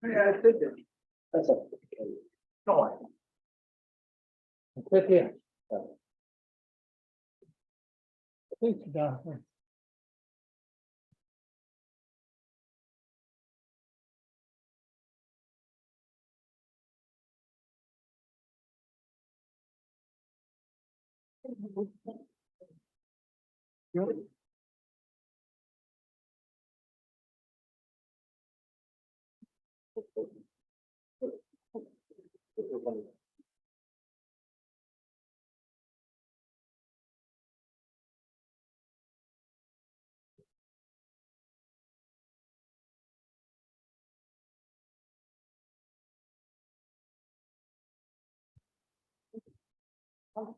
Yeah, I did it. That's okay. No. Sit here. Sit down.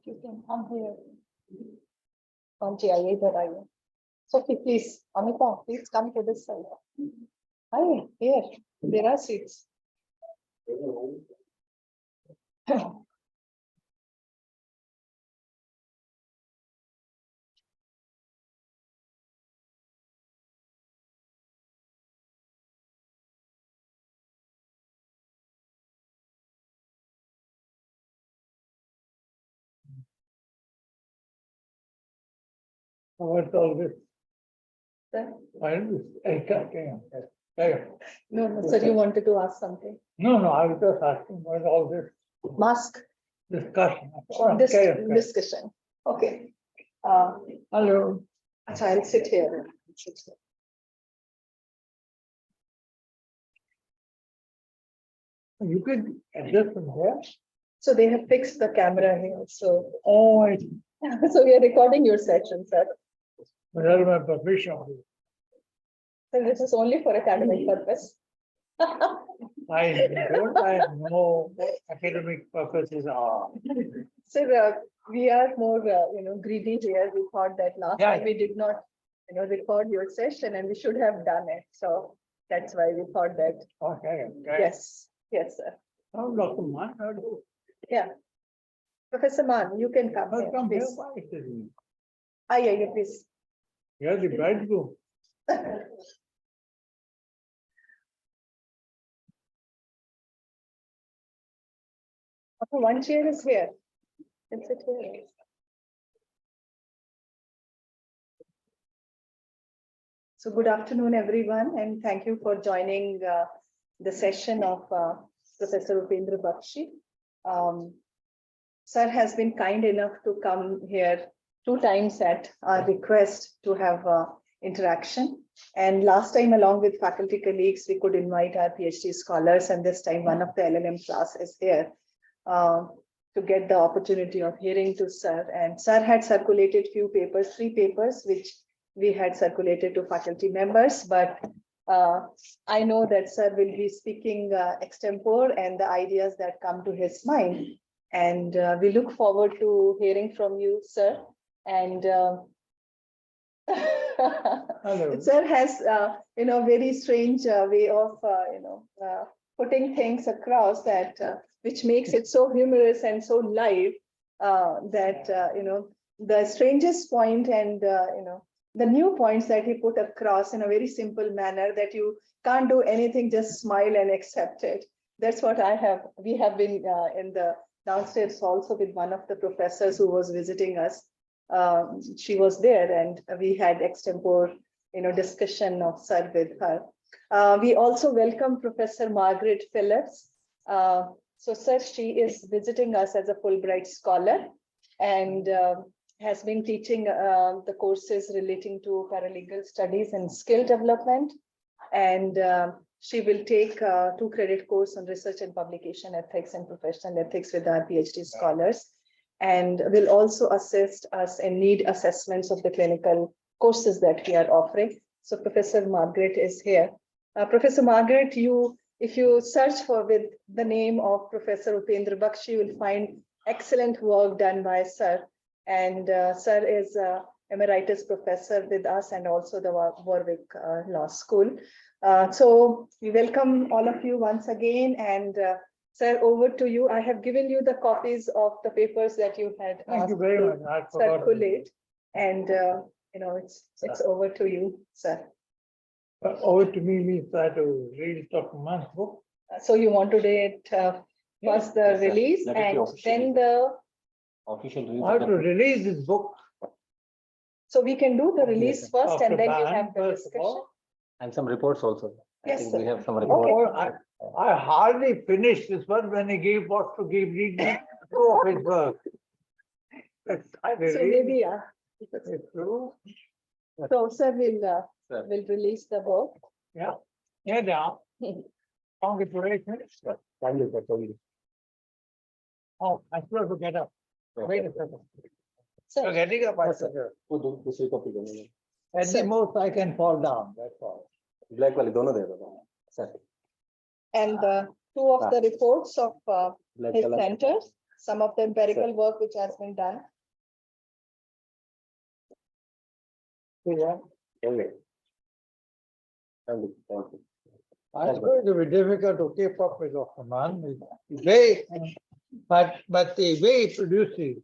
You can come here. Auntie, where are you? Sophie, please. Amita, please come to this side. Hi, here. There are seats. What's all this? Sir? No, sir, you wanted to ask something. No, I was just asking what all this Mask. discussion. Discussion. Okay. Hello. So I'll sit here. You could adjust from here. So they have fixed the camera here. So, Oh, so we are recording your session, sir. without my permission. So this is only for academic purpose. I know what academic purposes are. Sir, we are more, greedy here. We thought that last time we did not, record your session, and we should have done it. So that's why we thought that. Okay. Yes, sir. Oh, Dr. Man, Yeah. Professor Mann, you can come here, come here. please. Why is it? Yeah, please. You're the bridegroom. One chair is here. It's sit here. So good afternoon, everyone, and thank you for joining the session of Professor Upendra Baxi. Sir has been kind enough to come here 2 times at our request to have interaction. And last time, along with faculty colleagues, we could invite our PhD scholars, and this time one of the LLM class is here to get the opportunity of hearing to Sir. And Sir had circulated 3 papers, which we had circulated to faculty members, but I know that Sir will be speaking extempore and the ideas that come to his mind. And we look forward to hearing from you, Sir. And Sir has, very strange way of, putting things across that, which makes it so humorous and so live that, the strangest point and, the new points that he put across in a very simple manner that you can't do anything, just smile and accept it. That's what we have been in the downstairs also with one of the professors who was visiting us. She was there and we had extempore, discussion of Sir with her. We also welcome Professor Margaret Phillips. So Sir, she is visiting us as a Fulbright scholar and has been teaching the courses relating to paralegal studies and skill development. And she will take 2 credit course on research and publication ethics and professional ethics with our PhD scholars, and will also assist us in need assessments of the clinical courses that we are offering. So Professor Margaret is here. Professor Margaret, if you search for with the name of Professor Upendra Baxi, you will find excellent work done by Sir. And Sir is emeritus professor with us and also the Warwick Law School. So we welcome all of you once again. And Sir, over to you. I have given you the copies of the papers that you had Thank you very much. circulate. And it's over to you, Sir. Over to me means I have to read Dr. Mann's book. So you want to do it first the Yes, sir. release Let it be and official. then the, Official release. I of have to the- release this book. so we can do the release first and then you have the First of discussion. all. And some reports also. I Yes, think sir. we have some Okay. reports. I hardly finished this one when he gave what to give reading two of his work. I So really, maybe, it's true. so sir will, Sir. will release the book. Yeah, yeah, now. Congratulations. Thank you, sir. Thank you. Oh, I supposed to get up. Wait a second. Sir, So getting up, I Yes, sir. said, दूसरी copy देंगे. at the Sir. most I can fall down, that's all. Black वाली दोनों दे दो. Sir. and two of the reports of Black his color. centers, some of the empirical work which has been done. Yeah. Okay. Thank you. Thank you. It's going to be difficult to keep up with Dr. Mann. But the way he produces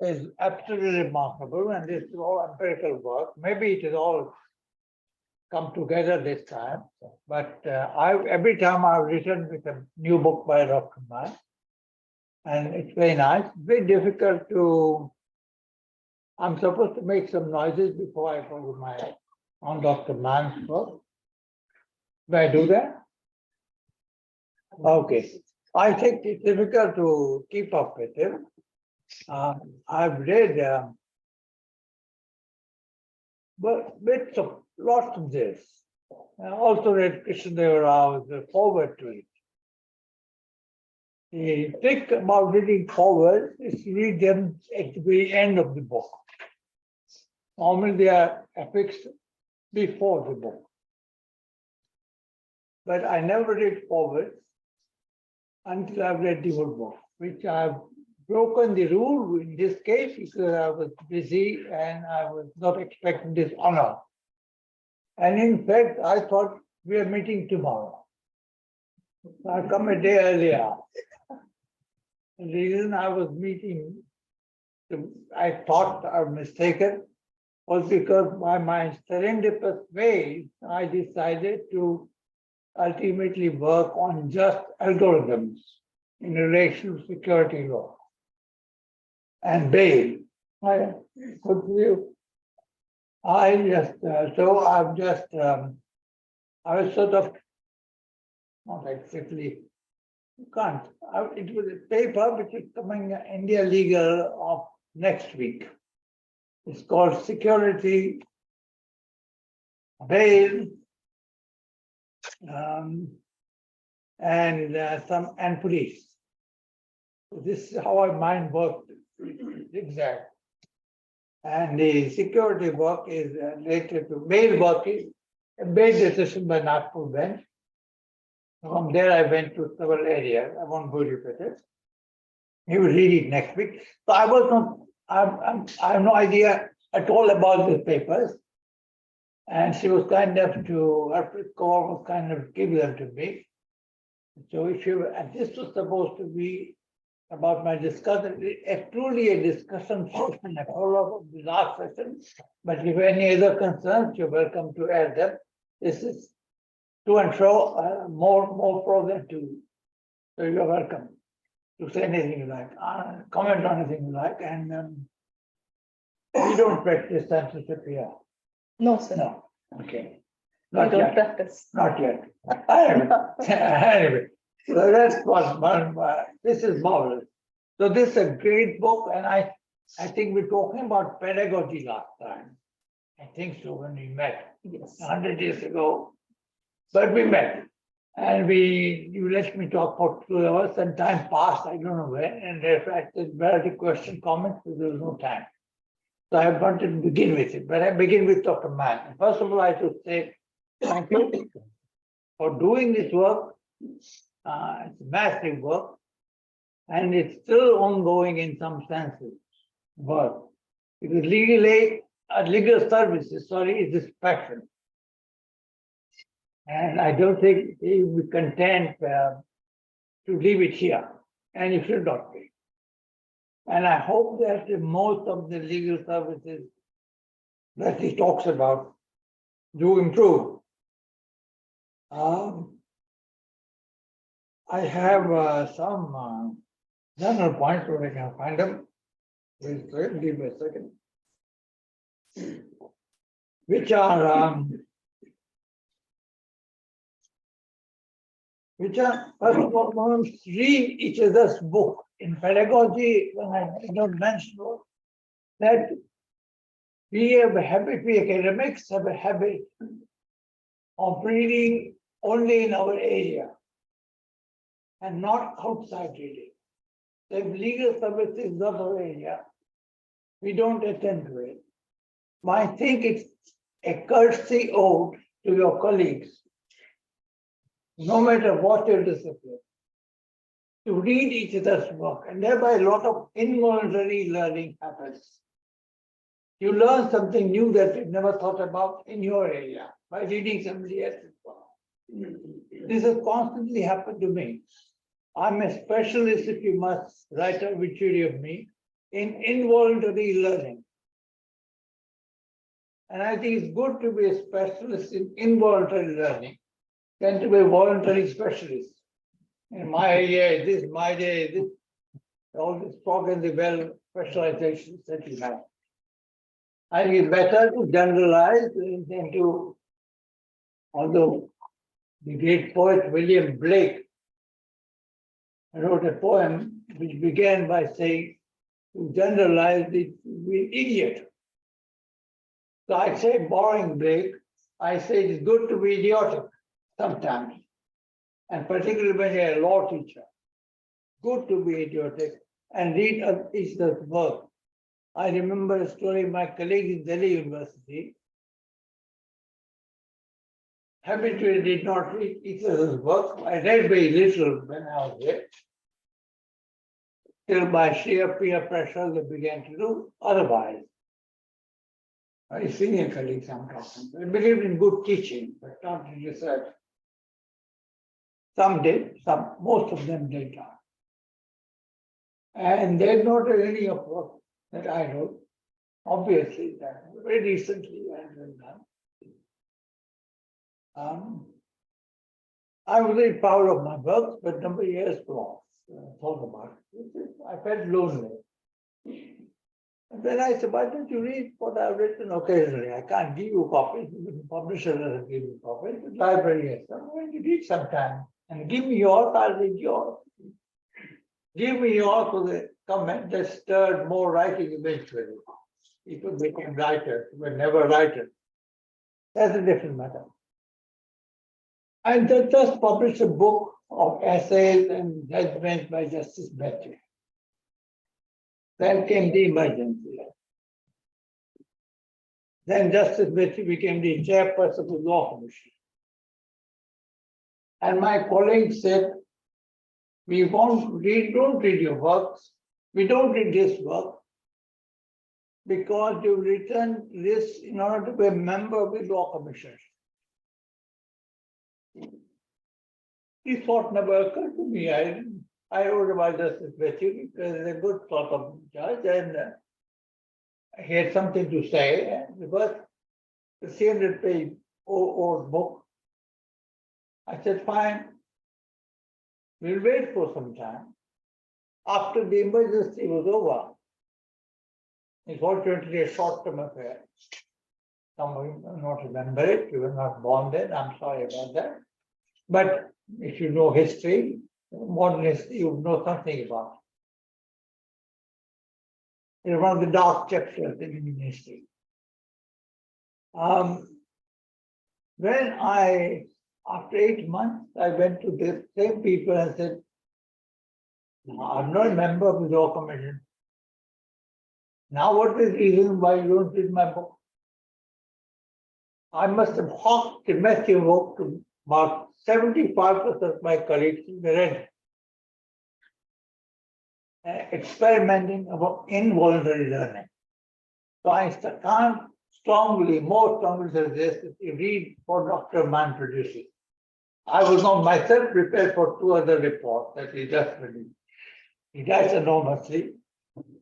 is absolutely remarkable, and this is all empirical work. Maybe it is all come together this time, but every time I've written with a new book by Dr. Mann, and it's very nice. Very difficult to. I'm supposed to make some noises before I go to my on Dr. Mann's work. Do I do that? Okay. I think it's difficult to keep up with him. I've read bits of lots of this. I also read Krishnadeva Rao's forward to it. The trick about reading forward is to read them at the very end of the book. Normally they are affixed before the book. But I never read forward until I've read the whole book, which I've broken the rule in this case because I was busy and I was not expecting this honor. And in fact, I thought we are meeting tomorrow. I come a day earlier. The reason I was meeting, I thought I was mistaken, was because by my serendipitous way, I decided to ultimately work on just algorithms in relation to security law and bail. I could view. I just, so I've just, I was sort of, not exactly, you can't, it was a paper which is coming India Legal of next week. It's called Security, Bail, and police. So this is how my mind worked, exact. And the security work is related to bail work, is a bail decision by Nagpur bench. From there, I went to several areas. I won't go repeat it. You will read it next week. So I was not, I have no idea at all about these papers. And she was kind enough to, her call was kind enough to give them to me. So if you, and this was supposed to be about my discussion, truly a discussion session, a follow-up of the last session. But if any other concerns, you're welcome to add them. This is to and fro, more pro than two. So you're welcome to say anything you like, comment on anything you like, and we don't practice censorship here. No, sir. No, okay. We Not don't yet, practice. not yet. Anyway, so that's this is marvelous. So this is a great book, and I think we're talking about pedagogy last time. I think so when we met Yes. 100 years ago, but we met. And you let me talk for 2 hours, and time passed, I don't know when, and therefore I said, where are the question, comments, because there was no time. So I wanted to begin with it, but I begin with Dr. Mann. First of all, I should say thank you for doing this work. It's massive work, and it's still ongoing in some senses. Work. Because legal services, is this passion. And I don't think he will be content to leave it here, and it should not be. And I hope that most of the legal services that he talks about do improve. I have some general points where I can find them. Please give me a second. Which are first of all, read each other's book. In pedagogy, when I don't mention that we have a habit, we academics have a habit of reading only in our area and not outside reading. So if legal service is not our area, we don't attend to it. I think it's a courtesy owed to your colleagues, no matter what your discipline, to read each other's work, and thereby a lot of involuntary learning happens. You learn something new that you never thought about in your area by reading somebody else's work. This has constantly happened to me. I'm a specialist, if you must write a obituary of me, in involuntary learning. And I think it's good to be a specialist in involuntary learning than to be a voluntary specialist. In my area, this, my day, this, all this talk and the well specializations that you have. I think it's better to generalize than to, although the great poet William Blake wrote a poem which began by saying, to generalize it to be an idiot. So I say, borrowing Blake, I say it's good to be idiotic sometimes, and particularly when you're a law teacher. Good to be idiotic and read each other's work. I remember a story of my colleague in Delhi University habitually did not read each other's work. I read very little when I was there. Till by sheer peer pressure, they began to do otherwise. Very senior colleagues I'm talking. They believed in good teaching, but not in research. Some did, most of them did not. And they not read any of work that I wrote. Obviously, that very recently I have done. I was very proud of my works, but nobody else thought about it. I felt lonely. And then I said, why don't you read what I've written occasionally? I can't give you copies, the publisher doesn't give you copies, the library has some. I'm going to read sometime. And give me yours, I'll read yours. Give me yours for the comment that stirred more writing eventually. People became writers, were never writers. That's a different matter. I just published a book of essays and judgments by Justice Baxi. Then came the emergency. Then Justice Baxi became the chairperson of the Law Commission. And my colleagues said, we don't read your works, we don't read this work, because you've written this in order to be a member of the Law Commission. This thought never occurred to me. I wrote about Justice Baxi because he's a good sort of judge and he had something to say. Because the 300-page old book, I said, fine, we'll wait for some time. After the emergency was over, it's fortunately a short-term affair. Some of you may not remember it, you were not born then, I'm sorry about that. But if you know history, modern history, you know something about it. It's one of the dark chapters in Indian history. When after 8 months, I went to the same people and said, no, I'm not a member of the Law Commission. Now what is the reason why you don't read my book? I must have hawked the massive book to about 75% of my colleagues in the read. Experimenting about involuntary learning. So I can't more strongly suggest that you read what Dr. Mann produces. I was not myself prepared for 2 other reports that he just released. He does enormously,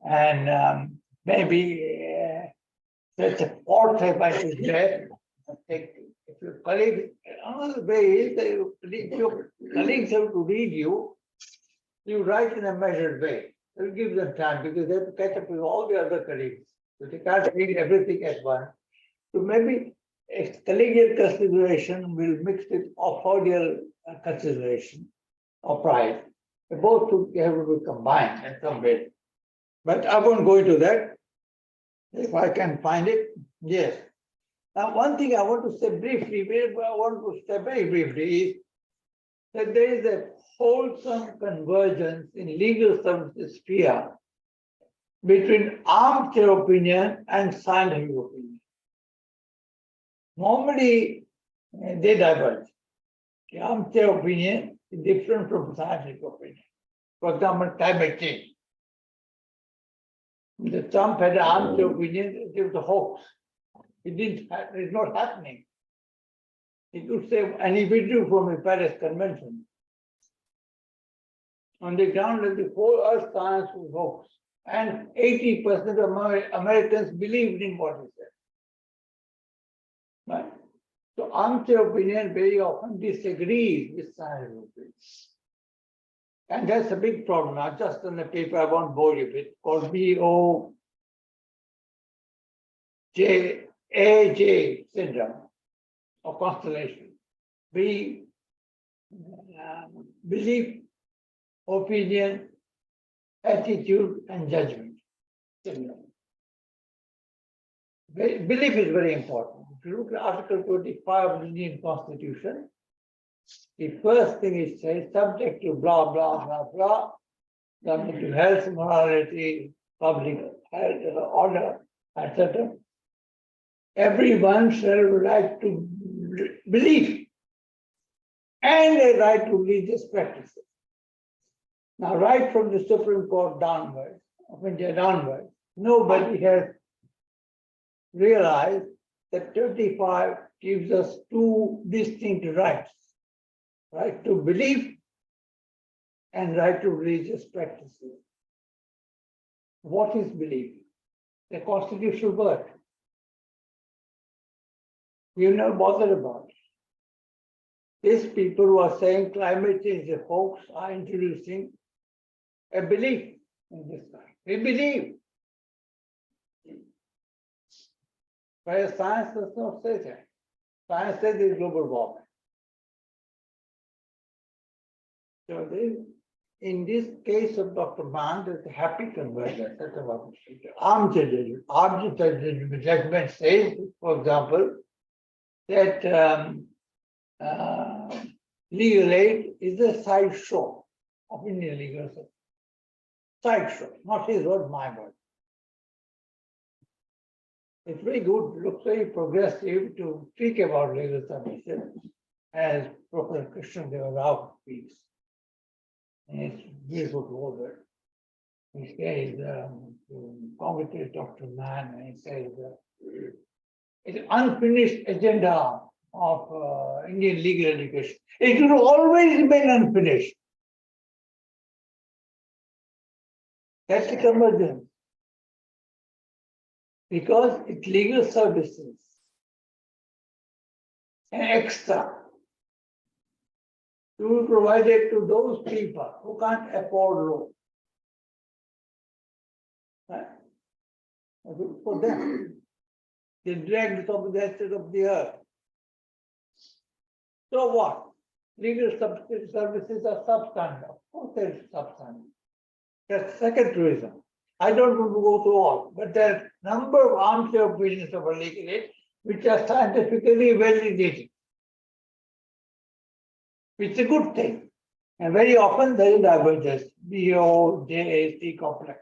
and maybe that's a 4th I might suggest. Take If your colleague, another way is that if your colleagues have to read you, you write in a measured way. You give them time because they have to catch up with all the other colleagues. So they can't read everything at once. So maybe a collegial consideration will mix with authorial consideration or pride. They both have to be combined in some way. But I won't go into that. If I can find it, yes. Now, one thing I want to say briefly, very briefly, is that there is a wholesome convergence in legal services sphere between armchair opinion and scientific opinion. Normally, they diverge. The armchair opinion is different from scientific opinion. For example, climate change. The Trump had an armchair opinion, it was a hoax. It's not happening. He could say, and he withdrew from the Paris Convention. On the ground that the whole earth science was hoax. And 80% of Americans believed in what he said. Right? So armchair opinion very often disagrees with scientific opinion. And that's a big problem. I just on the paper I won't bore you with, called BOJAJ syndrome or constellation. B, belief, opinion, attitude, and judgment syndrome. Belief is very important. If you look at Article 25 of the Indian Constitution, the first thing it says, subject to blah, blah, blah, blah, subject to health, morality, public health, order, etc. Everyone shall have a right to believe and a right to religious practices. Now, right from the Supreme Court downwards, of India downwards, nobody has realized that 25 gives us two distinct rights. Right to belief and right to religious practices. What is belief? The constitutional word. We're not bothered about it. These people who are saying climate change is a hoax are introducing a belief in this kind. They believe. But science does not say that. Science says there is global warming. So in this case of Dr. Mann, there's a happy convergence. That's about armchair judgment. Armchair judgment says, for example, that legal aid is a sideshow of Indian legal system. Sideshow, not his word, my word. It's very good, looks very progressive to speak about legal services as Professor Krishna Deva Rao speaks. And it's beautiful to order. He says, to congratulate Dr. Mann, and he says, it's an unfinished agenda of Indian legal education. It will always remain unfinished. That's the convergence. Because it's legal services and extra to be provided to those people who can't afford loan. Right? For them, they drag some of the assets of the earth. So what? Legal services are substandard. Of course, they're substandard. That's the second reason. I don't want to go through all, but there are a number of armchair opinions of a legal aid which are scientifically validated. It's a good thing. And very often there is divergence, BOJAC complex.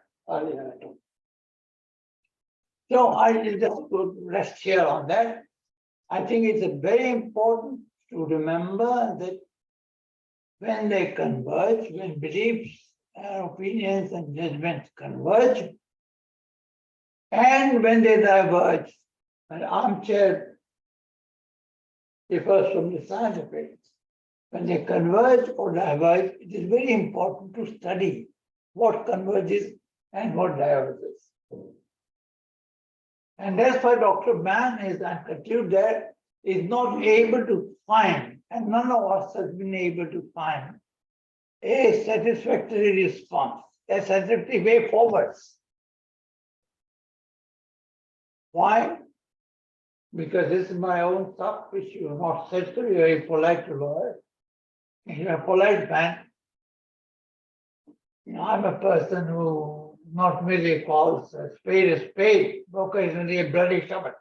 So I will just rest here on that. I think it's very important to remember that when they converge, when beliefs, opinions, and judgments converge, and when they diverge, an armchair differs from the scientific. When they converge or diverge, it is very important to study what converges and what diverges. And that's why Dr. Mann is, and conclude that is not able to find, and none of us has been able to find, a satisfactory response, a satisfactory way forward. Why? Because this is my own stuff, which you have not said, so you're very polite to lawyer. You're a polite man. I'm a person who not merely calls a spade, occasionally a bloody shovel.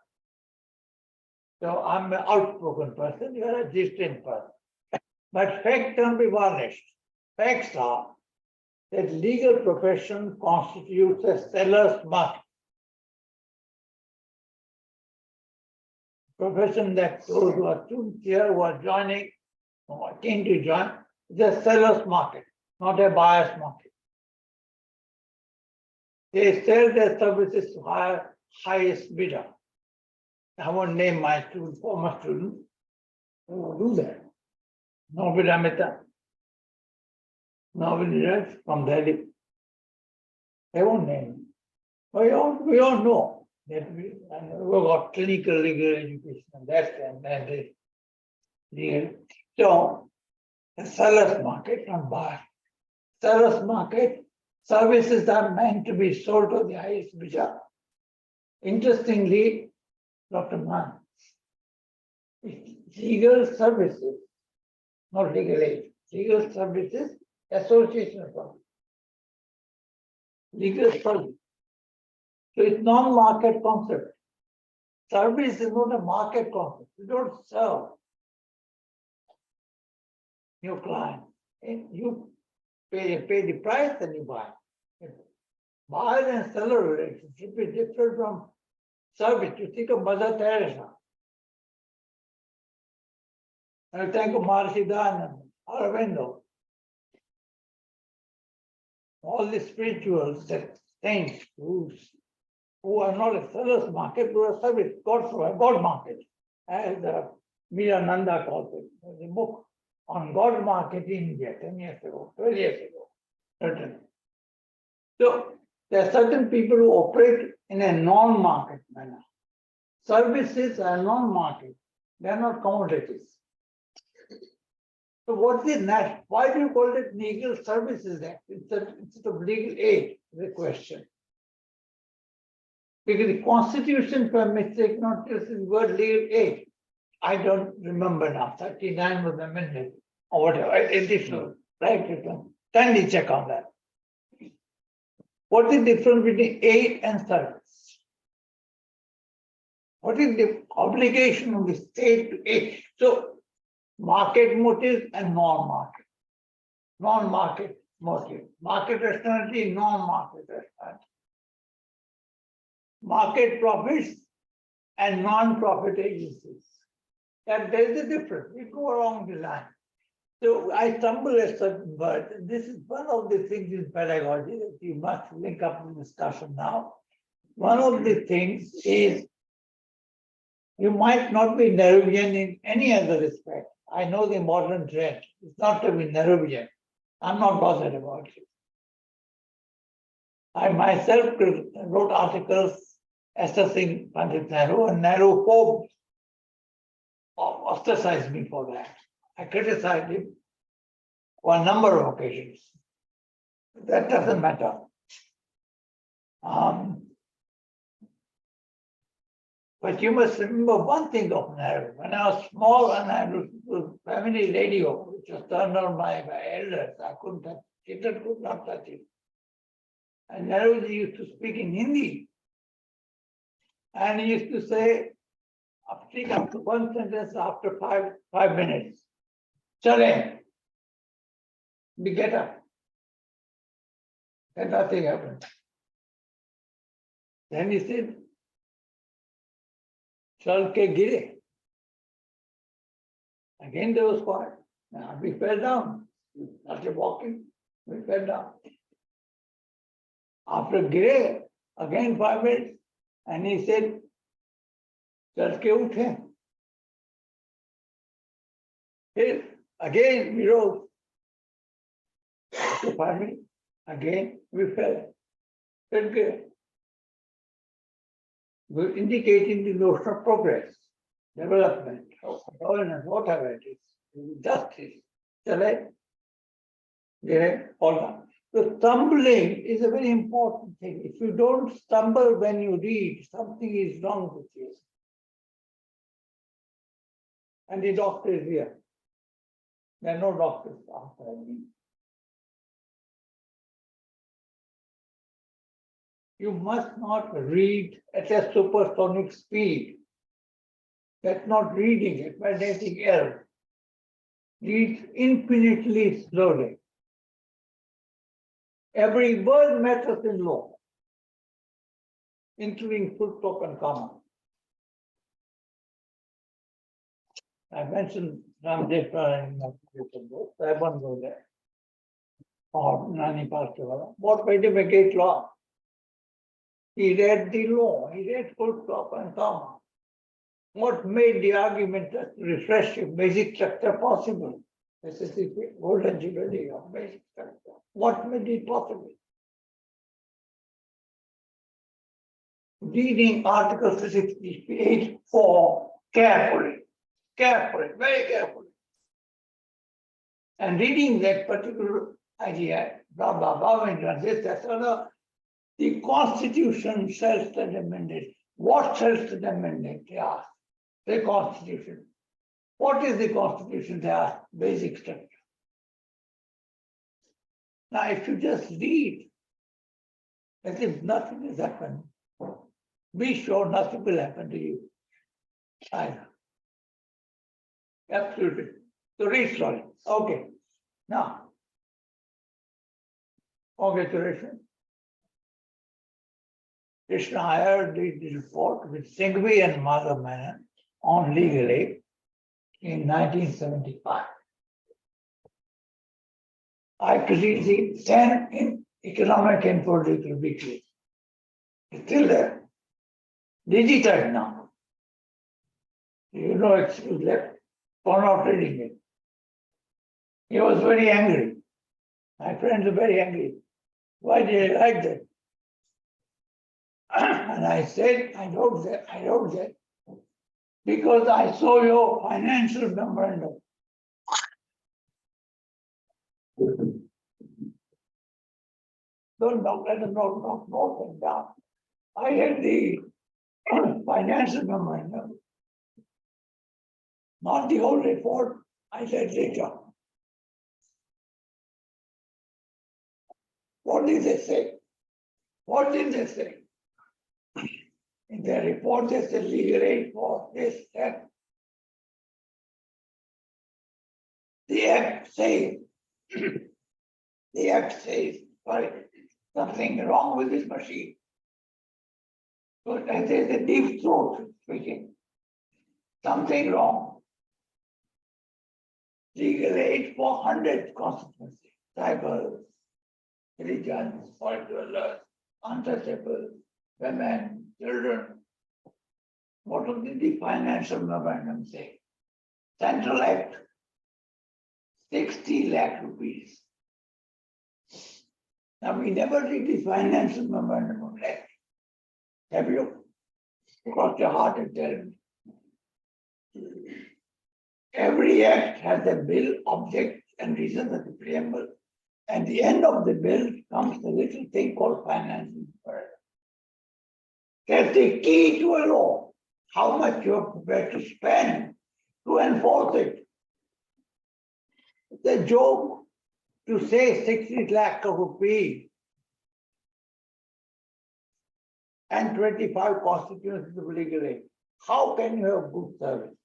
So I'm an outspoken person, you're a distant person. But facts can't be varnished. Facts are that legal profession constitutes a seller's market. Profession that those who are students here who are joining, who are keen to join, is a seller's market, not a buyer's market. They sell their services to highest bidder. I won't name my student, former student, who will do that. Nobody Amita, nobody else from Delhi. They won't name. We all know that we got clinical legal education and that is legal. So the seller's market, not buyer. Seller's market, services are meant to be sold to the highest bidder. Interestingly, Dr. Mann, legal services, not legal aid, legal services, association of services. Legal service. So it's non-market concept. Service is not a market concept. You don't serve your client. You pay the price and you buy. Buyer and seller relationship is different from service. You think of Mother Teresa. And think of Maharishi Dayananda, Aurobindo. All the spirituals, the saints who are not a seller's market, but a service, God market, as Mirananda calls it. There's a book on God market in India 10 years ago, 12 years ago. Certain. So there are certain people who operate in a non-market manner. Services are non-market, they are not commodities. So what is that? Why do you call it legal services act instead of legal aid? The question. Because the Constitution permits it not just the word legal aid. I don't remember now. 39 was amended or whatever. Additional right return. Kindly check on that. What is the difference between aid and service? What is the obligation of the state to aid? So market motive and non-market. Non-market motive. Market rationality, non-market rationality. Market profits and non-profit agencies. And there's a difference. We go along the line. So I stumble at certain words. This is one of the things in pedagogy that you must link up in discussion now. One of the things is you might not be Nehruvian in any other respect. I know the modern trend. It's not to be Nehruvian. I'm not bothered about it. I myself wrote articles assessing Pandit Nehru, and Nehru Pope ostracized me for that. I criticized him on a number of occasions. That doesn't matter. But you must remember one thing of Nehru. When I was small and I was family radio, which was turned on by elders, I couldn't touch it. Children could not touch it. And Nehru used to speak in Hindi. And he used to say, after one sentence after 5 minutes, Chale, we get up. And nothing happened. Then he said, Chal ke gire. Again there was quiet. Now we fell down. We started walking, we fell down. After gire, again 5 minutes, and he said, Chal ke uthe. Again we rose. After 5 minutes, again we fell. Chal ke. We're indicating the notion of progress. development, governance, whatever it is, justice, correct? Yeah, all that. So stumbling is a very important thing. If you don't stumble when you read, something is wrong with you. And the doctor is here. There are no doctors after me. You must not read at a supersonic speed. That's not reading it, but anything else. Read infinitely slowly. Every word matters in law, including full stop and comma. I mentioned Ramdeshwar in my previous book, so I won't go there. Or Nani Pastor. What made him a great law? He read the law, he read full stop and comma. What made the argument to refresh your basic structure possible? This is the golden jubilee of basic structure. What made it possible? Reading Article 68(4) carefully, very carefully. And reading that particular idea, blah, blah, blah, and this, that, other, the Constitution self-study mandate. What self-study mandate? They ask. The Constitution. What is the Constitution? They ask. Basic structure. Now, if you just read as if nothing has happened, be sure nothing will happen to you either. Absolutely. So read slowly. Okay. Now, congratulations. Krishna Iyer did the report with Singhvi and Madhav Menon on legal aid in 1975. I created the 10 in economic and political weekly. It's still there. Digitized now. You know, excuse left for not reading it. He was very angry. My friends are very angry. Why did I like that? And I said, I wrote that because I saw your financial memorandum. Don't let them note them down. I had the financial memorandum, not the whole report. I said later. What did they say? What did they say? In their report, they said legal aid for this, that. The Act says, sorry, something wrong with this machine. So there's a deep throat speaking. Something wrong. Legal aid for 100 consequences. Tribal, religions, foreign dwellers, untouchable, women, children. What did the financial memorandum say? Central Act, 60 lakh rupees. Now we never did the financial memorandum of Act. Have you? Cross your heart and tell me. Every act has a bill, object, and reason at the preamble. And the end of the bill comes the little thing called financial memorandum. That's the key to a law. How much you are prepared to spend to enforce it. It's a joke to say 60 lakh rupees and 25 constituencies of legal aid. How can you have good service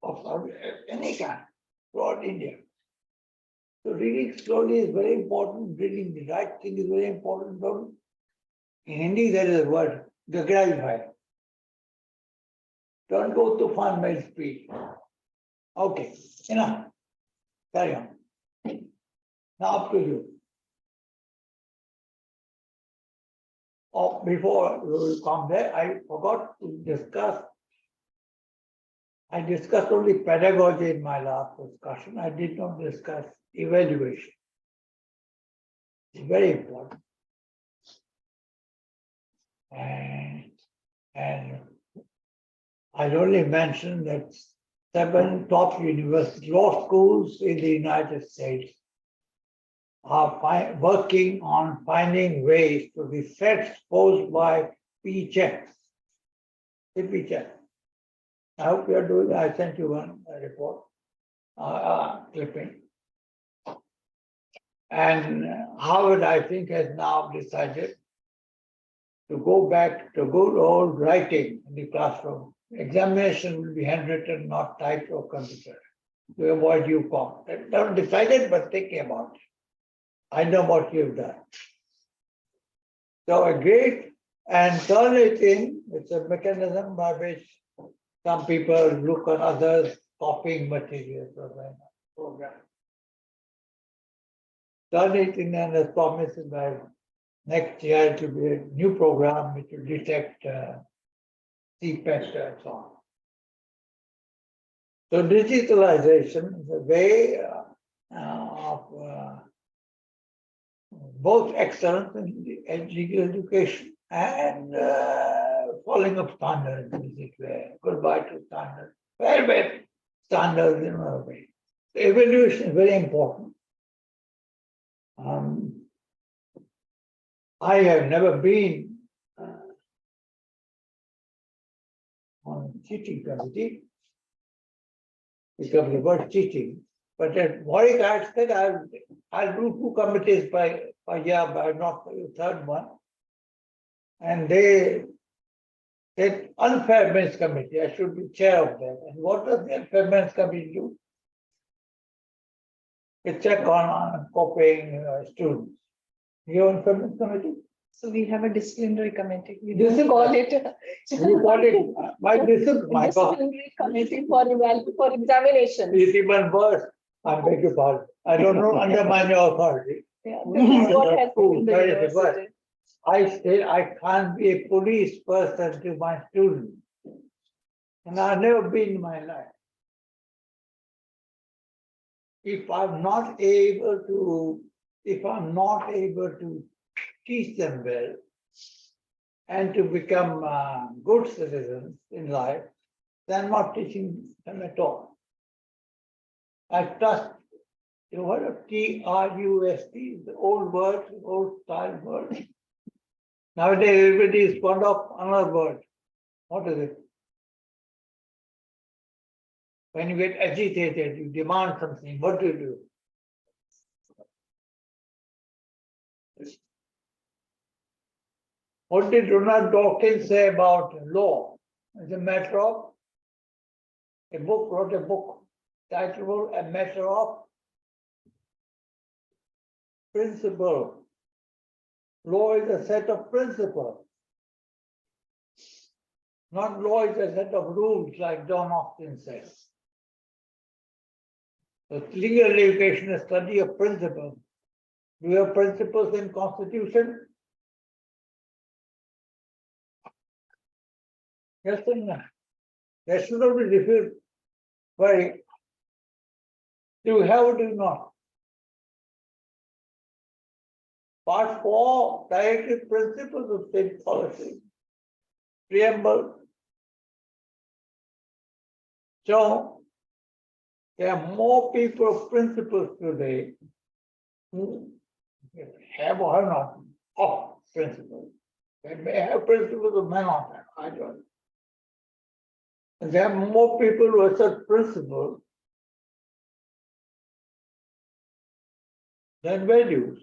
of service of any kind throughout India? So reading slowly is very important. Reading the right thing is very important. In Hindi, there is a word, gagrai bhai. Don't go to fun by speed. Okay, enough. Carry on. Now up to you. Oh, before we come there, I forgot to discuss. I discussed only pedagogy in my last discussion. I did not discuss evaluation. It's very important. And I'll only mention that 7 top university law schools in the United States are working on finding ways to the threats posed by checks. Checks. I hope you are doing. I sent you one report clipping. And Harvard, I think, has now decided to go back to good old writing in the classroom. Examination will be handwritten, not typed or computer, to avoid UCOM. Not decided, but thinking about it. I know what you've done. So agreed, and turn thing, it's a mechanism by which some people look at others copying materials of the program. Turn in and as promised by next year to be a new program which will detect CPET and so on. So digitalization is a way of both excellence in education and falling of standards, basically. Goodbye to standards. Very standards in a way. The evolution is very important. I have never been on cheating committee because of the word cheating. But at Warwick I said I'll do 2 committees by year, but not the 3rd one. And they said unfairness committee, I should be chair of that. And what does the unfairness committee do? They check on copying students. Your unfairness committee? So we have a disciplinary committee. We don't call it. You call it my disciplinary committee for examination. It's even worse. I beg your pardon. I don't know, undermine your authority. Yeah, this is what has been in the Very good. university. I say I can't be a police person to my students. And I've never been in my life. If I'm not able to teach them well and to become good citizens in life, then I'm not teaching them at all. I trust, you heard of TRUST, the old word, old style word. Nowadays, everybody is fond of another word. What is it? When you get agitated, you demand something, what do you do? What did Ronald Dawkins say about law? It's a matter of, wrote a book titled A Matter of Principle. Law is a set of principles. Not law is a set of rules, like John Austin says. So legal education is a study of principles. Do you have principles in Constitution? Yes or no? That should not be refuted. Why? Do you have or do you not? Part 4, directive principles of state policy. Preamble. So, there are more people of principles today who have or have not of principles. They may have principles or may not have, I don't know. And there are more people who assert principles than values.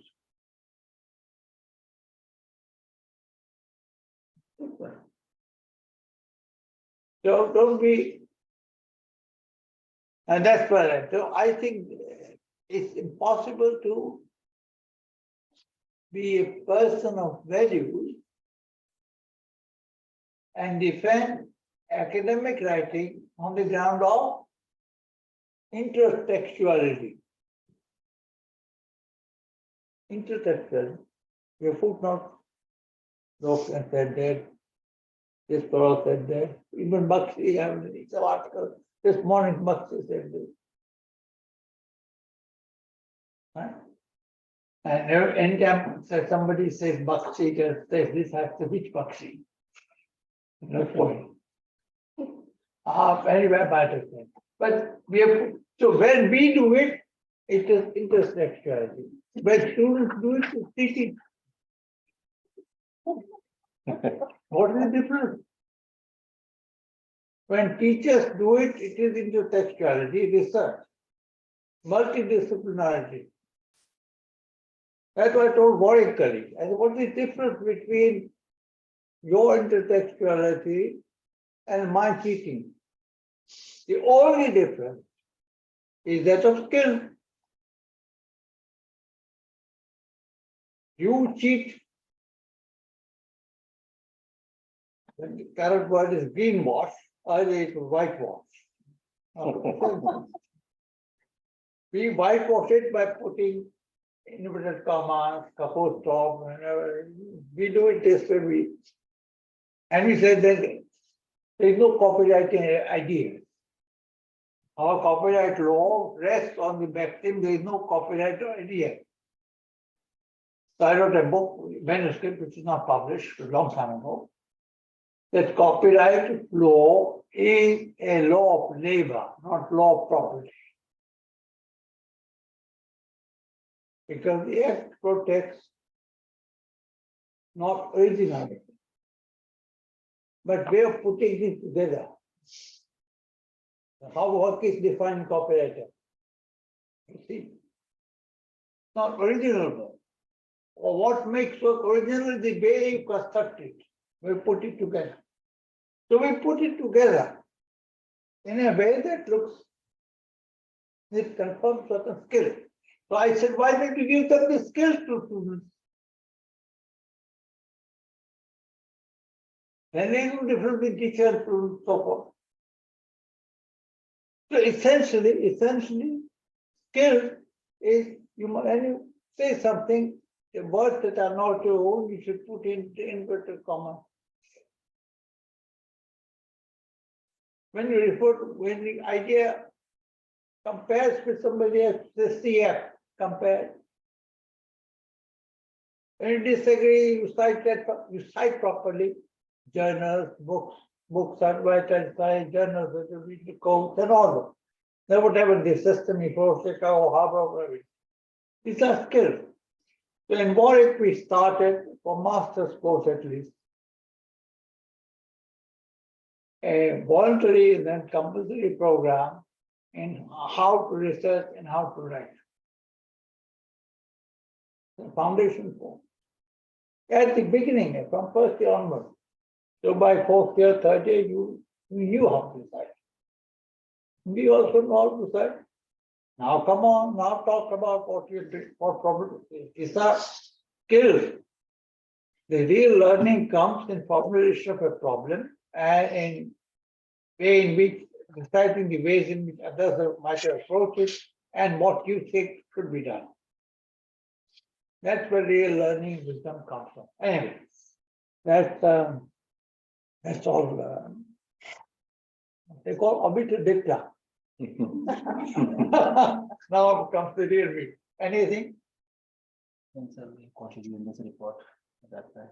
So don't be, and that's why. So I think it's impossible to be a person of values and defend academic writing on the ground of intertextuality. Intertextual. Your footnote, Dawkins said that, this Prof said that, even Baxi, I have some article, this morning Baxi said this. Right? And anytime somebody says Baxi, says this has to which Baxi? No point. Anyway, matters. But we have, so when we do it, it is intersexuality. When students do it, it's teaching. What is the difference? When teachers do it, it is intersexuality, research, multidisciplinarity. That's what I told Warwick colleagues. I said, what is the difference between your intersexuality and my teaching? The only difference is that of skill. You cheat. The current word is greenwash, earlier it was whitewash. We whitewash it by putting inverted commas, full stop, whenever we do it this way. And we said that there is no copyrighting idea. Our copyright law rests on the maxim there is no copyright idea. So I wrote a book, manuscript, which is not published a long time ago, that copyright law is a law of labor, not law of property. Because the act protects not originality, but way of putting it together. How work is defined in copyright. You see, not original work. Or what makes work original is the way you construct it. We put it together. So we put it together in a way that looks, it confirms certain skill. So I said, why don't you give them the skills to students? Then there is no difference between teacher and student, so forth. So essentially, skill is when you say something, the words that are not your own, you should put in the inverted comma. When you refer to, when the idea compares with somebody else, the CF, compare. When you disagree, you cite properly journals, books advertised, journals, the codes and all. Then whatever the system, or Harvard, these are skills. So in Warwick, we started, for master's course at least, a voluntary and then compulsory program in how to research and how to write. The foundation course. At the beginning, from first year onward. So by fourth year, third year, you knew how to recite. We also know how to recite. Now come on, now talk about what you did, what problem. These are skills. The real learning comes in formulation of a problem and in way in which reciting the ways in which others might approach it and what you think should be done. That's where real learning wisdom comes from. Anyway, that's all. They call obiter dicta. Now comes the real bit. Anything? Sir, we contribute in this report. That's right.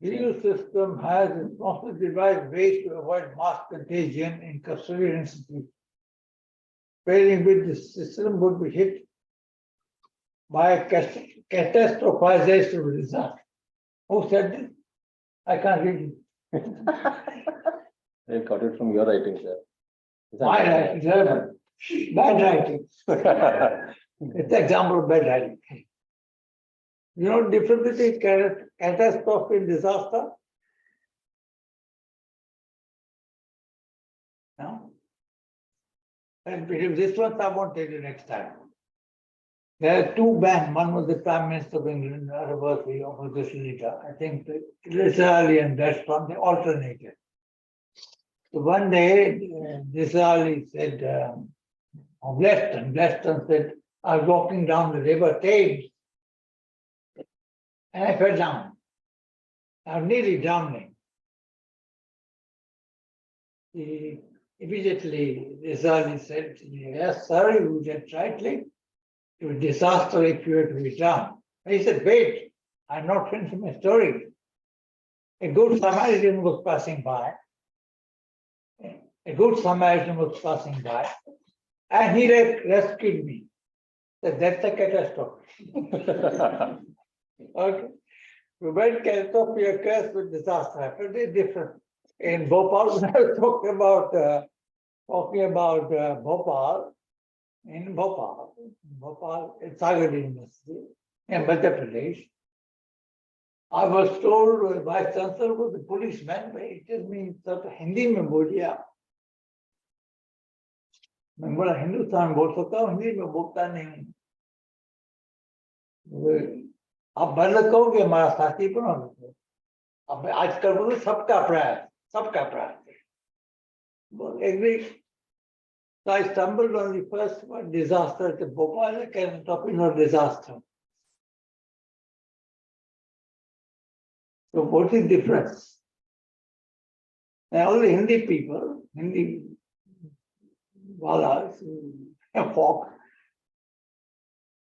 The EU system has also devised ways to avoid mass contagion in custodial institutions. Failing which the system would be hit by a catastrophization of disaster. Who said this? I can't read it. I got it from your writing, sir. My writing, sir. Bad writing. It's an example of bad writing. You know the difference between catastrophe and disaster? No? And this one I won't tell you next time. There are two men. One was the Prime Minister of England, was the opposition leader. I think Disraeli and that's one, they alternated. So one day, Disraeli said, of Leston said, I was walking down the river Thames and I fell down. I was nearly drowning. Immediately, Disraeli said, yes, sir, you did rightly. It was disaster if you were to be drowned. He said, wait, I'm not finishing my story. A good Samaritan was passing by. A good Samaritan was passing by, and he rescued me. So that's a catastrophe. Okay. When catastrophe occurs with disaster, it's different. In Bhopal, when I was talking about Bhopal, in Bhopal, it's Sagar University, in Madhya Pradesh, I was told by Chancellor was a policeman, but it just means that Hindi में बोलिया मैं बोला हिंदुस्तान में बोल सकता हूँ हिंदी में बोलता नहीं आप बंद कहोगे हमारा साथी बना लो अब आजकल बोलो सबका प्रयास agree. So I stumbled on the first one, disaster. The Bhopal can topic of disaster. So what is the difference? And all the Hindi people, Hindi walas, folk,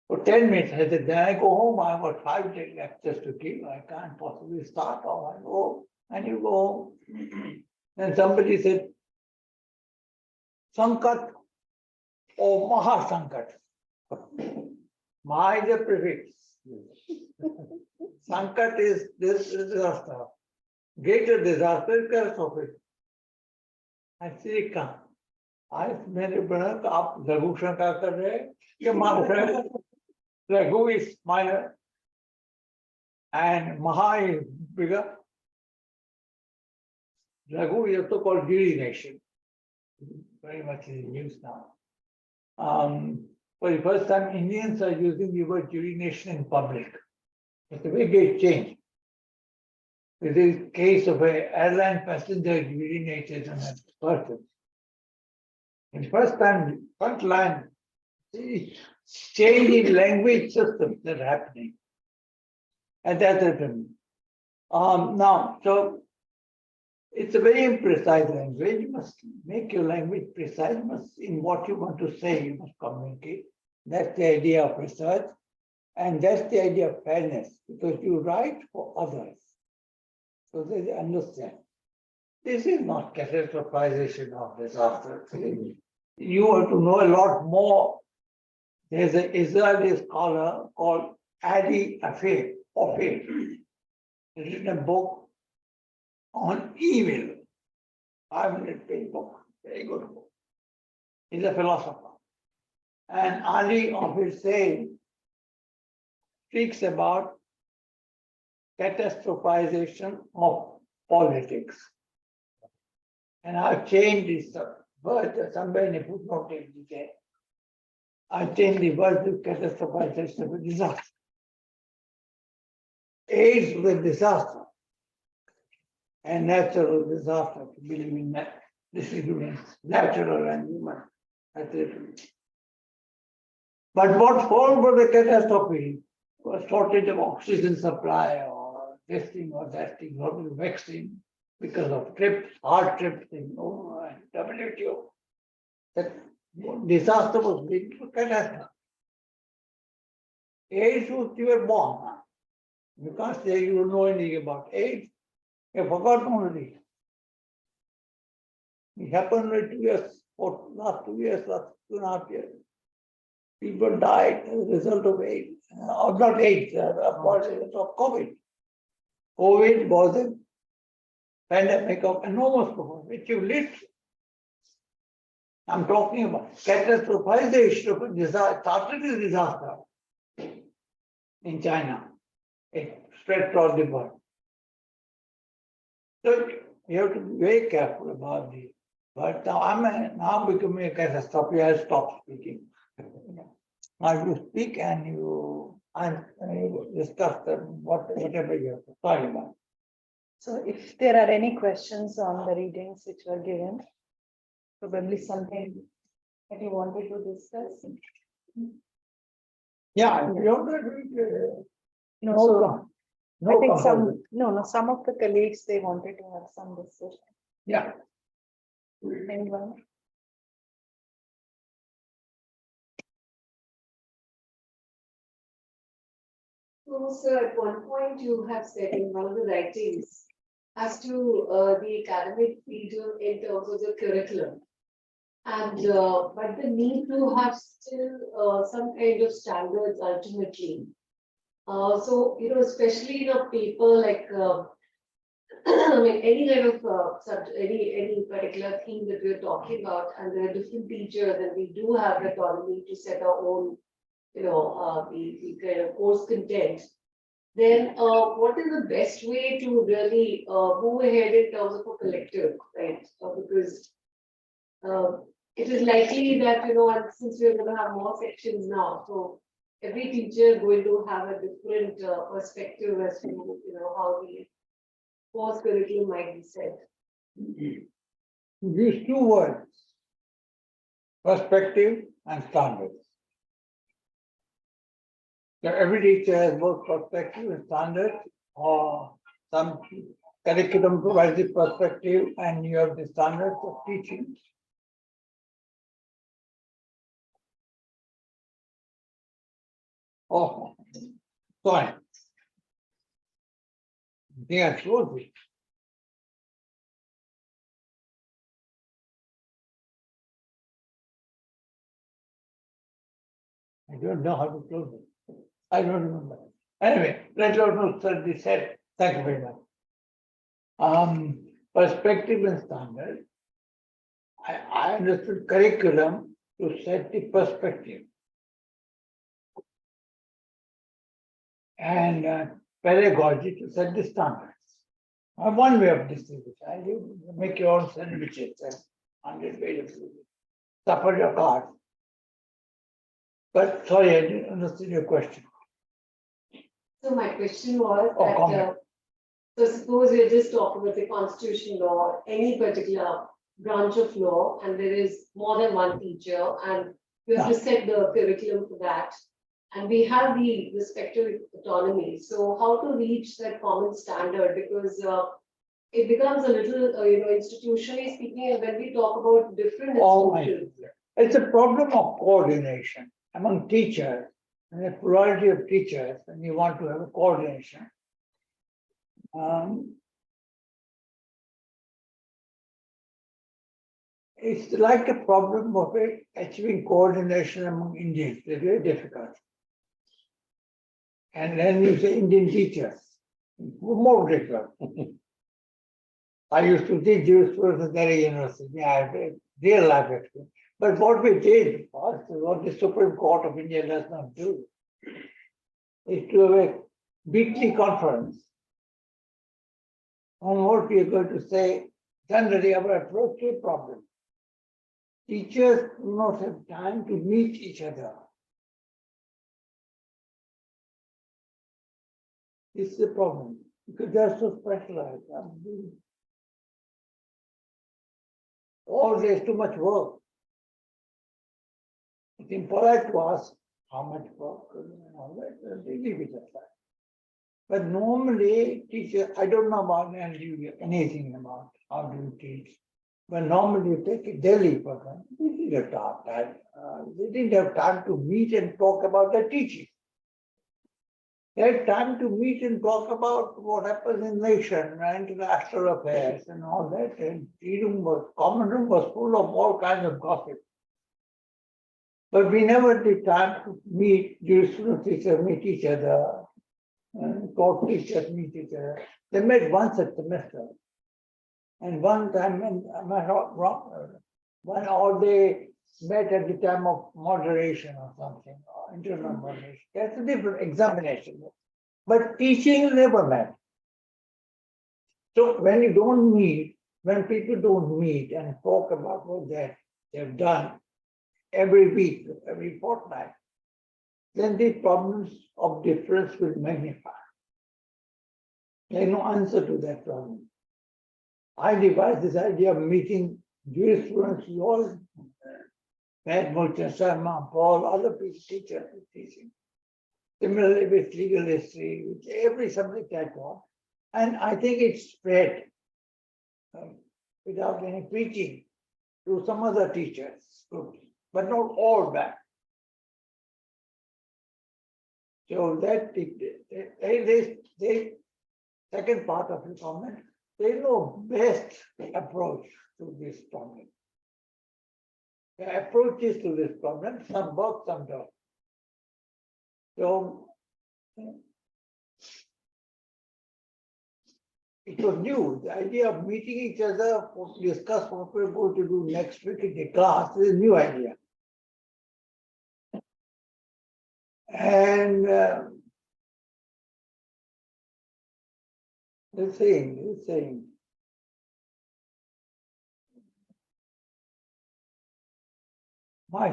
for 10 minutes, I said, then I go home, I have got 5 lectures to give, I can't possibly start, or I go, and you go home. Then somebody said, Sankat or Maha Sankat. Maha is a prefix. Sankat is this disaster. Greater disaster is catastrophic. I see कहा आज मैंने बना कि आप लघु शंका कर रहे हैं कि मात्र लघु is minor and Maha is bigger. Laghu is also called urination. Very much in use now. For the first time, Indians are using the word urination in public. It's a very great change. This is a case of an airline passenger urinated on a person. The first time, front line, change in language systems that are happening. And that's happening. Now, so it's a very imprecise language. You must make your language precise. You must, in what you want to say, you must communicate. That's the idea of research. And that's the idea of fairness, because you write for others. So they understand. This is not catastrophization of disaster. You have to know a lot more. There's an Israeli scholar called Adi Afed, written a book on evil. 500-page book, very good book. He's a philosopher. And Ali of his saying speaks about catastrophization of politics. And I've changed this word somewhere in a footnote in detail. I changed the word to catastrophization of disaster. AIDS was a disaster. And natural disaster, believe in that. This is natural and human. That's it. But what followed was a catastrophe was shortage of oxygen supply or this thing or that thing, or vaccine because of trips, hard trips, WTO. That disaster was big catastrophe. AIDS was you were born. You can't say you don't know anything about AIDS. You forgot already. It happened in 2 years, or last 2 years, last 2.5 years. People died as a result of AIDS, or not AIDS, of COVID. COVID was a pandemic of enormous proportion, which you lived. I'm talking about catastrophization of a disaster, started a disaster in China. It spread throughout the world. So you have to be very careful about this. But now I'm now becoming a catastrophe. I'll stop speaking. Now you speak and you discuss whatever you have to. Sorry about it. So if there are any questions on the readings which were given, probably something that you wanted to discuss. Yeah, if you don't, No, no so problem. I think compulsion. some of the colleagues, they wanted to have some discussion. Yeah. Anyone? So, sir, at one point you have said in one of the writings as to the academic freedom in terms of the curriculum. And but the need to have still some kind of standards ultimately. So especially in a paper like I mean any kind of subject, any particular theme that we're talking about, and there are different teachers, and we do have autonomy to set our own, the kind of course content. Then what is the best way to really move ahead in terms of a collective, right? Because it is likely that, and since we're going to have more sections now, so every teacher is going to have a different perspective as to, how the course curriculum might be set. Use two words, perspective and standards. So every teacher has both perspective and standards, or some curriculum provides the perspective and you have the standards of teaching. Oh, sorry. I think I closed it. I don't know how to close it. I don't remember. Anyway, let's go to the set. Thank you very much. Perspective and standard. I understood curriculum to set the perspective. And pedagogy to set the standards. One way of distribution. You make your own sandwiches and 100 pages. Suffer your card. But sorry, I didn't understand your question. So my question was comment. that, so suppose we're just talking about the constitution law or any particular branch of law, and there is more than one teacher, and you have to set the curriculum for that. And we have the respective autonomy. So how to reach that common standard? Because it becomes a little, institutionally speaking, and when we talk about different institutions. It's a problem of coordination among teachers, and a plurality of teachers, and you want to have a coordination. It's like a problem of achieving coordination among Indians. It's very difficult. And then you say Indian teachers, more difficult. I used to teach jurisprudence at Delhi University. I have a real life experience. But what we did was what the Supreme Court of India does not do is to have a weekly conference on what we are going to say. Generally, our approach to a problem. Teachers do not have time to meet each other. This is the problem because they are so specialized. All there's too much work. It's impolite to ask how much work and all that. They leave it at that. But normally, teachers, I don't know about anything about how do you teach. But normally, you take a Delhi for them. They didn't have time. They didn't have time to meet and talk about their teaching. They had time to meet and talk about what happens in the nation, international affairs, and all that. And common room was full of all kinds of gossip. But we never had time to meet, jurisprudence teachers meet each other, and court teachers meet each other. They met once a semester. And one time, am I not wrong? One all they met at the time of moderation or something, or internal moderation. That's a different examination. But teaching never met. So when you don't meet, when people don't meet and talk about what they've done every week, every fortnight, then the problems of difference will magnify. There's no answer to that problem. I devised this idea of meeting jurisprudence, all Pat Merchant, Sharma, Paul, other people, teachers teaching. Similarly with legal history, with every subject I taught. And I think it spread without any preaching to some other teachers, groups, but not all back. So that the second part of the comment, there is no best approach to this problem. The approaches to this problem, some work, some don't. So it was new. The idea of meeting each other to discuss what we're going to do next week in the class is a new idea. And the saying, my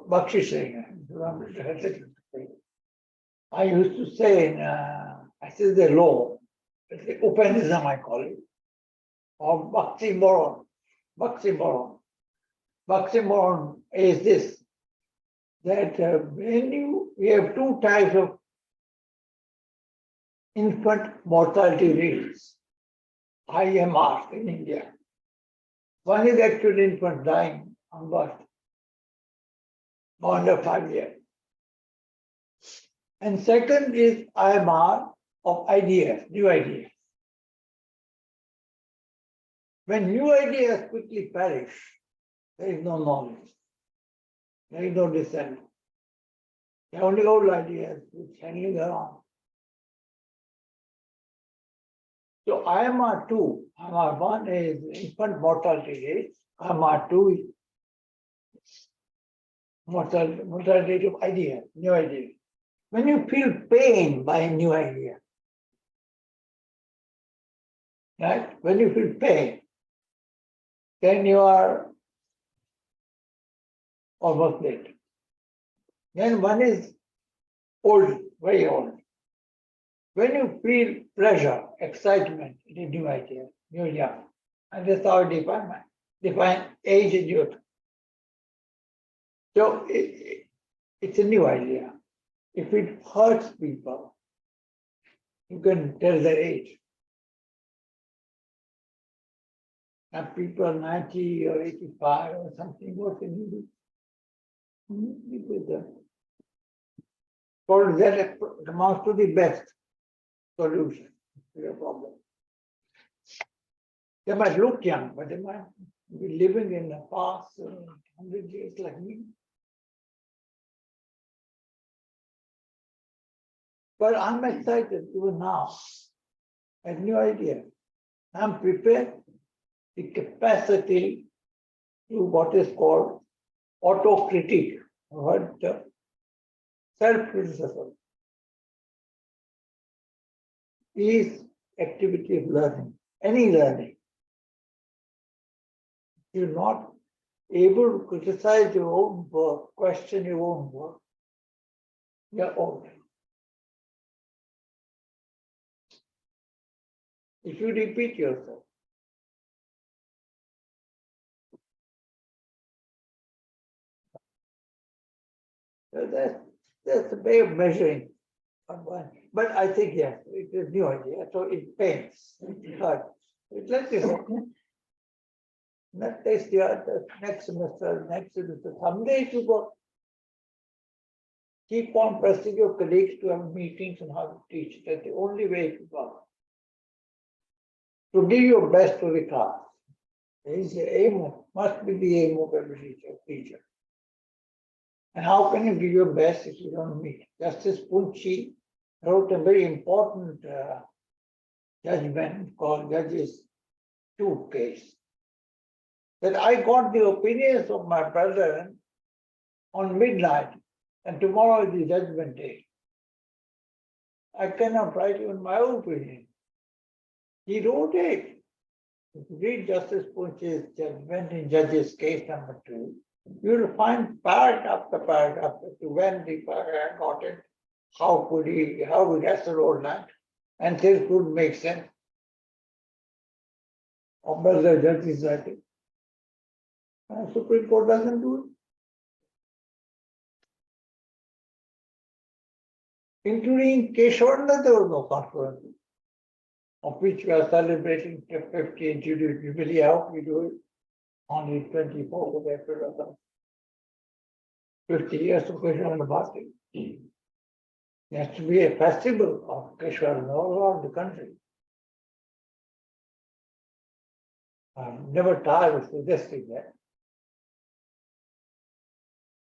Baxi saying, I used to say, I said the law, Upendra I call it, or Baxi moron. Baxi moron. Baxi moron is this, that we have two types of infant mortality rates, IMR in India. One is actual infant dying on birth, under 5 years. And second is IMR of ideas, new ideas. When new ideas quickly perish, there is no knowledge, there is no descent. There are only old ideas which hanging around. So IMR2, IMR1 is infant mortality rate, IMR2 is mortality rate of ideas, new ideas. When you feel pain by a new idea, right? When you feel pain, then you are almost late. Then one is old, very old. When you feel pleasure, excitement in a new idea, you're young. And that's how I define age in youth. So it's a new idea. If it hurts people, you can tell their age. And people are 90 or 85 or something, what can you do? You with them. So that amounts to the best solution to your problem. They might look young, but they might be living in the past 100 years like me. But I'm excited even now. I have new idea. I'm prepared the capacity to what is called autocritique, or self-criticism. Is activity of learning, any learning. You're not able to criticize your own work, question your own work, you're old. If you repeat yourself, so that's a way of measuring. But I think, yes, it is a new idea. So it pains, it hurts. Let this happen. Next year, the next semester, someday to go. Keep on pressing your colleagues to have meetings and how to teach. That's the only way to go. To give your best to the class. Is the aim, must be the aim of every teacher. And how can you give your best if you don't meet? Justice Punchi wrote a very important judgment called Judge's Two case. That I got the opinions of my brethren on midnight, and tomorrow is the judgment day. I cannot write even my own opinion. He wrote it. If you read Justice Punchi's judgment in Judge's case number 2, you will find paragraph after paragraph to when the paragraph got it, how he wrestled all night, and things would make sense. Or the judge is writing. Supreme Court doesn't do it. Including Keshwarna, there was no controversy, of which we are celebrating the 50th jubilee. I hope we do it on the 24th of April or something. 50 years of Keshwarna Bhakti. There has to be a festival of Keshwarna all around the country. I'm never tired of suggesting that.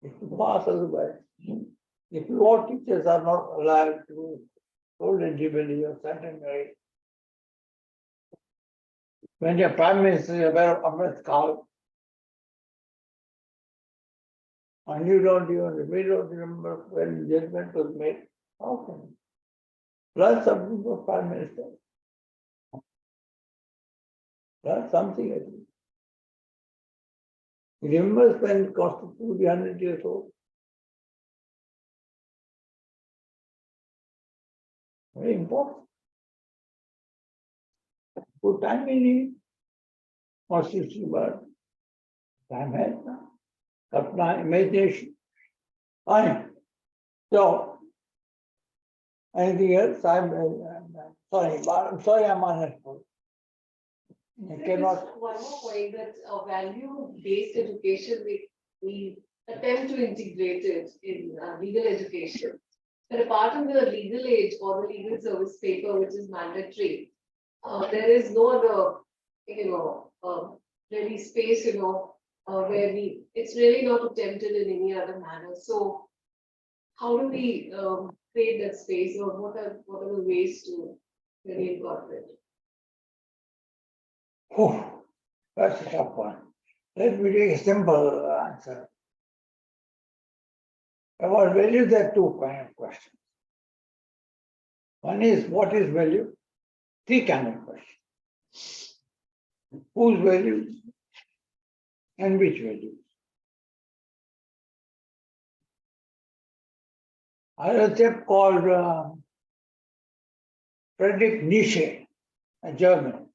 If you pass otherwise, if law teachers are not allowed to hold a jubilee or centenary, when your prime minister is aware of Amrit, and you don't even, we don't remember when judgment was made, how can you? Learn something from prime minister. Learn something at least. He remembers when the Constitution will be 100 years old. Very important. Put time in it. Constitution word. Time has now. Kapna, imagination. Fine. So, anything else? I'm sorry, but I'm sorry I'm unhelpful. I cannot. Just one more point that value-based education, we attempt to integrate it in legal education. But apart from the legal aid or the legal service paper, which is mandatory, there is no other, really space, where it's really not attempted in any other manner. So how do we create that space, or what are the ways to really incorporate it? Oh, that's a tough one. Let me take a simple answer. About value, there are two kind of questions. One is what is value? Three kind of questions. Whose values and which values? I have a chap called Friedrich Nietzsche, a German.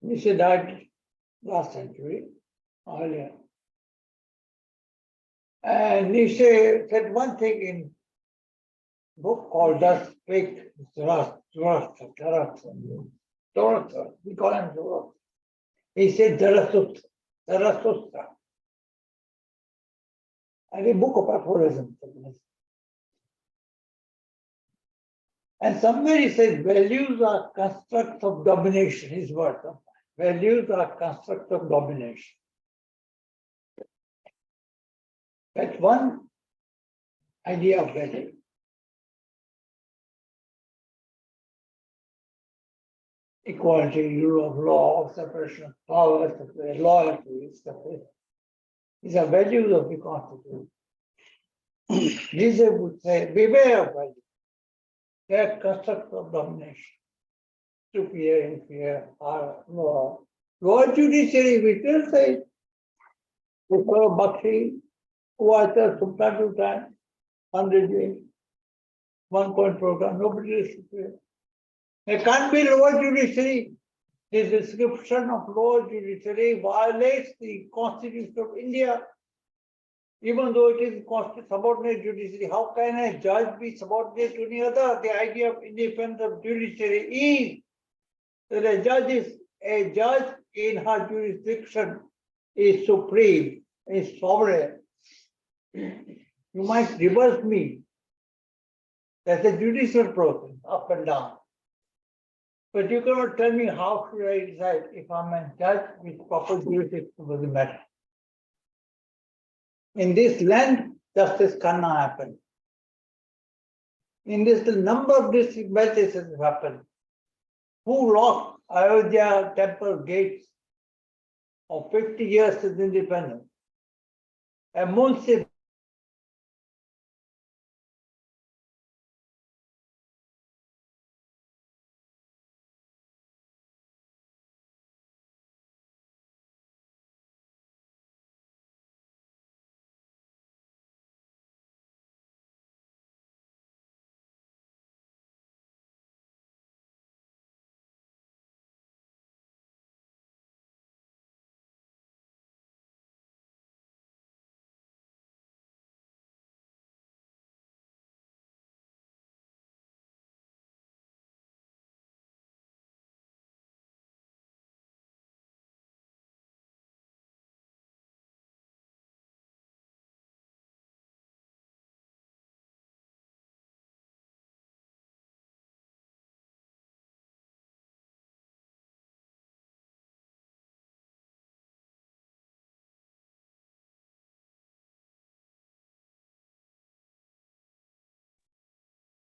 Nietzsche died last century, earlier. And Nietzsche said one thing in a book called Das Spricht Zarathustra. We call him Zarathustra. He said Zarathustra. And a book of aphorisms. And somewhere he says values are constructs of domination, his word. Values are constructs of domination. That's one idea of value. Equality, rule of law, separation of powers, loyalty, these are values of the Constitution. Nietzsche would say, beware of values. They are constructs of domination. Superior, inferior, law. Law judiciary, we still say, before Baxi, who was there from time to time, 100 years, 1 point program, nobody listens to it. There can't be law judiciary. The description of law judiciary violates the Constitution of India. Even though it is subordinate judiciary, how can a judge be subordinate to any other? The idea of independence of judiciary is that a judge in her jurisdiction is supreme, is sovereign. You might reverse me. That's a judicial process, up and down. But you cannot tell me how should I decide if I'm a judge with proper jurisdiction over the matter. In this land, justice cannot happen. In this, the number of district matches has happened. Who locked Ayodhya temple gates of 50 years since independence? A Munsi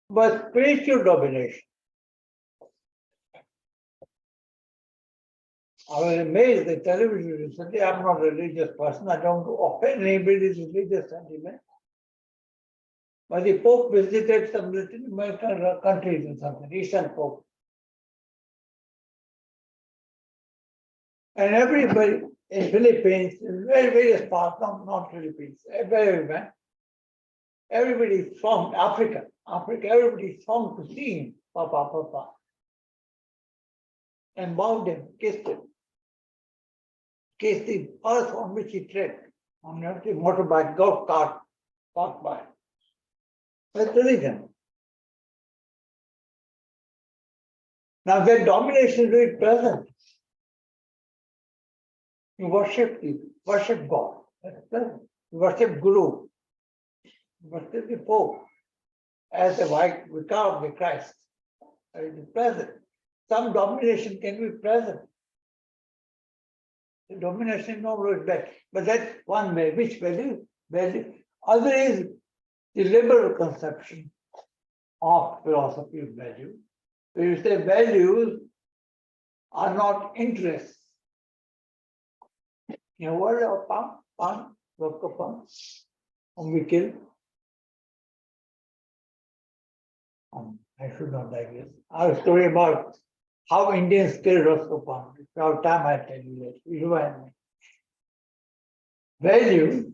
but spiritual domination. I was amazed at television recently. I'm not a religious person. I don't offend anybody's religious sentiment. But the Pope visited some Latin American countries or something, Eastern Pope. And everybody in Philippines, in various parts, not Philippines, everywhere, everybody from Africa, everybody from to see him, Papa, Papa. And bowed him, kissed him. Kissed the earth on which he tread, on the motorbike, golf cart, passed by. That's religion. Now that domination is very present. You worship people, worship God. That's present. You worship Guru. You worship the Pope as a vicar of the Christ. It is present. Some domination can be present. The domination is not always bad. But that's one way. Which value? Value. Other is the liberal conception of philosophy of value. So you say values are not interests. You know what a pan, whom we kill? I should not digress. I have a story about how Indians kill Roscopan. It's our time I tell you that. You remind me. Values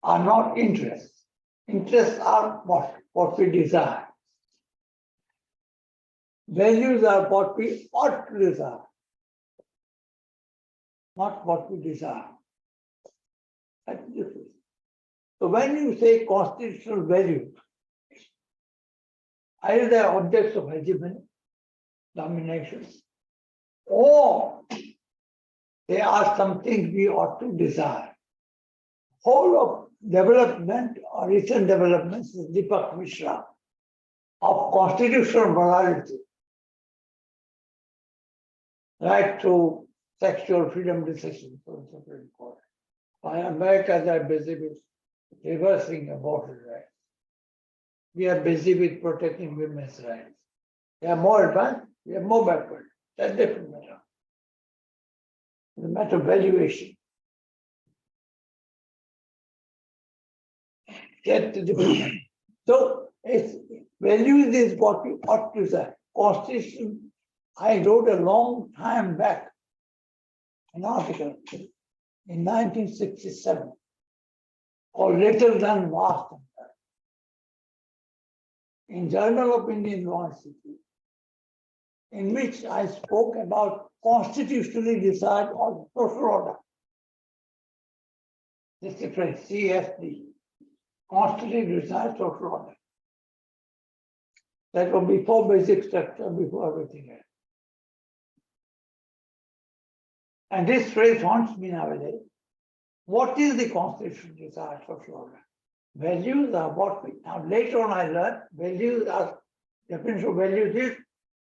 are not interests. Interests are what we desire. Values are what we ought to desire, not what we desire. That's the difference. So when you say constitutional values, either they are objects of hegemony, domination, or they are something we ought to desire. Whole of development or recent developments is Deepak Mishra of constitutional morality, right to sexual freedom decisions, so on Supreme Court. While Americans are busy with reversing abortion rights. We are busy with protecting women's rights. They are more advanced, we are more backward. That's a different matter. It's a matter of valuation. Get the difference. So it's values is what we ought to say. Constitution, I wrote a long time back an article in 1967 called Little Done Vast in Journal of Indian Law Institute, in which I spoke about constitutionally desired or social order. This is the phrase CSD, constitutionally desired social order. That was before basic structure, before everything else. And this phrase haunts me nowadays. What is the constitutional desired social order? Values are what we, now later on I learned, values are, definition of values is,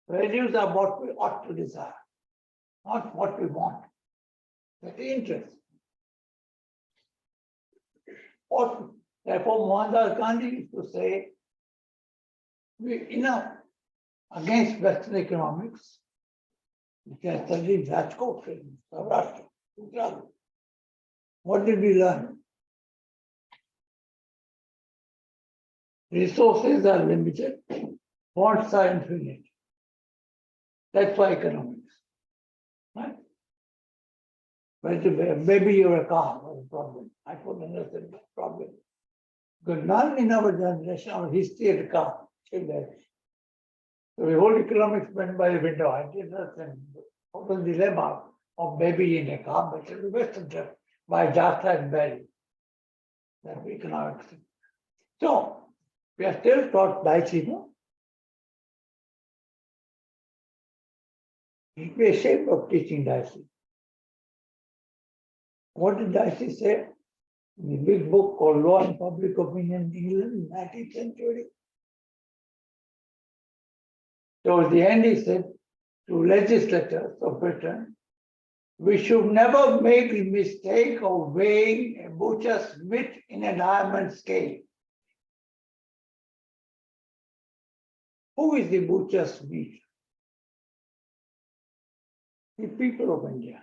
values are what we ought to desire, not what we want. That's the interest. Or, therefore, Mohandas Gandhi used to say, against Western economics, which I studied Rajkot in Saurashtra, Gujarat. What did we learn? Resources are limited, wants are infinite. That's why economics. Right? But maybe you're a car was a problem. I couldn't understand that problem. Because none in our generation or history of the car till there. So the whole economics went by the window. I didn't understand what was the dilemma of baby in a car, but the Western trip by Jasta and Berry. That's economics. So we are still taught Baxi, no? You'd be ashamed of teaching Dicey. What did Dicey say? In the big book called Law and Public Opinion in England, 19th century. Towards the end, he said to legislators of Britain, we should never make the mistake of weighing a butcher's meat in a diamond scale. Who is the butcher's meat? The people of India.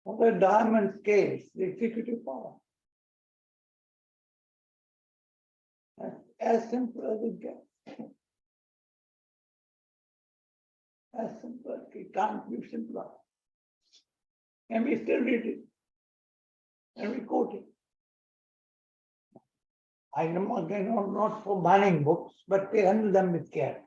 On the diamond scale, the executive power. That's as simple as it gets. As simple, it can't be simpler. And we still read it. And we quote it. I know again, not for banning books, but we handle them with care.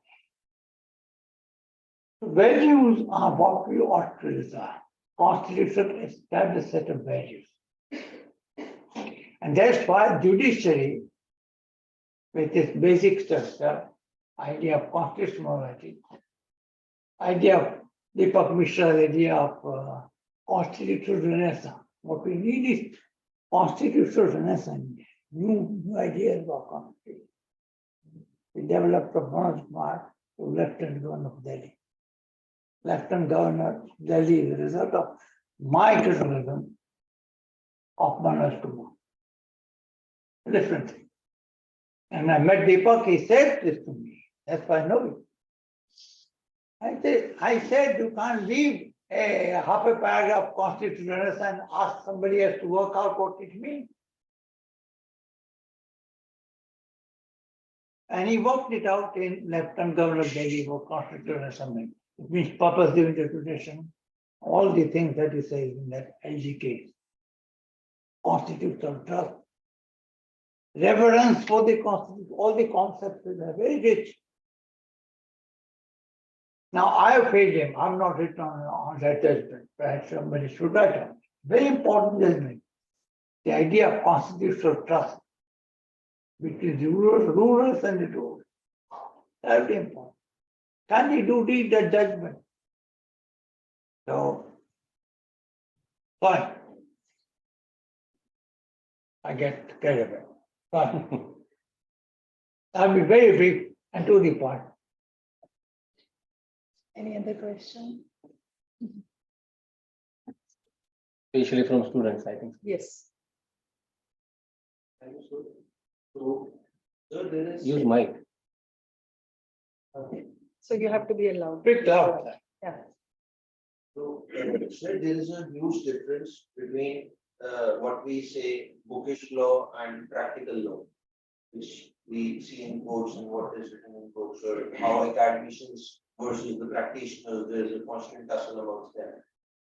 Values are what we ought to desire. Constitution establishes a set of values. And that's why judiciary, with its basic structure, idea of constitutionality, idea of Deepak Mishra's idea of constitutional renaissance. What we need is constitutional renaissance, new ideas of constitution. We developed from Manoj Kumar to Lieutenant Governor of Delhi. Lieutenant Governor of Delhi is a result of my criticism of Manoj Kumar. Different thing. And I met Deepak, he said this to me. That's why I know it. I said you can't leave a half a paragraph constitutional and ask somebody else to work out what it means. And he worked it out in Lieutenant Governor of Delhi for constitutional assembly. It means purpose-driven interpretation, all the things that he says in that LG case. Constitutional trust, reverence for the constitution, all the concepts are very rich. Now I have failed him. I'm not written on that judgment. Perhaps somebody should write on it. Very important judgment. The idea of constitutional trust between the rulers and the rulers. Very important. Can you do read that judgment? So, fine. I get carried away. Fine. I'll be very brief and to the point. Any other question? Especially from students, I think. Yes. So, there is. Use mic. So you have to be allowed. Speak loud. Yeah. So, sir, there is a huge difference between what we say bookish law and practical law, which we see in courts and what is written in courts, or how academicians versus the practitioners, there is a constant tussle amongst them.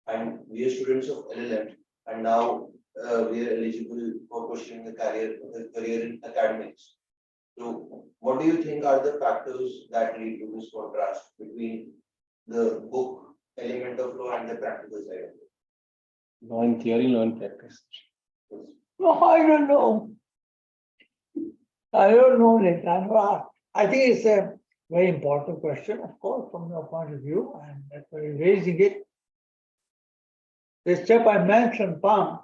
And we are students of LLM, and now we are eligible for pursuing a career in academics. So, what do you think are the factors that lead to this contrast between the book element of law and the practical side of it? Law in theory, law in practice. No, I don't know. I don't know it. I think it's a very important question, of course, from your point of view, and that's why you're raising it. This chap I mentioned, Pam,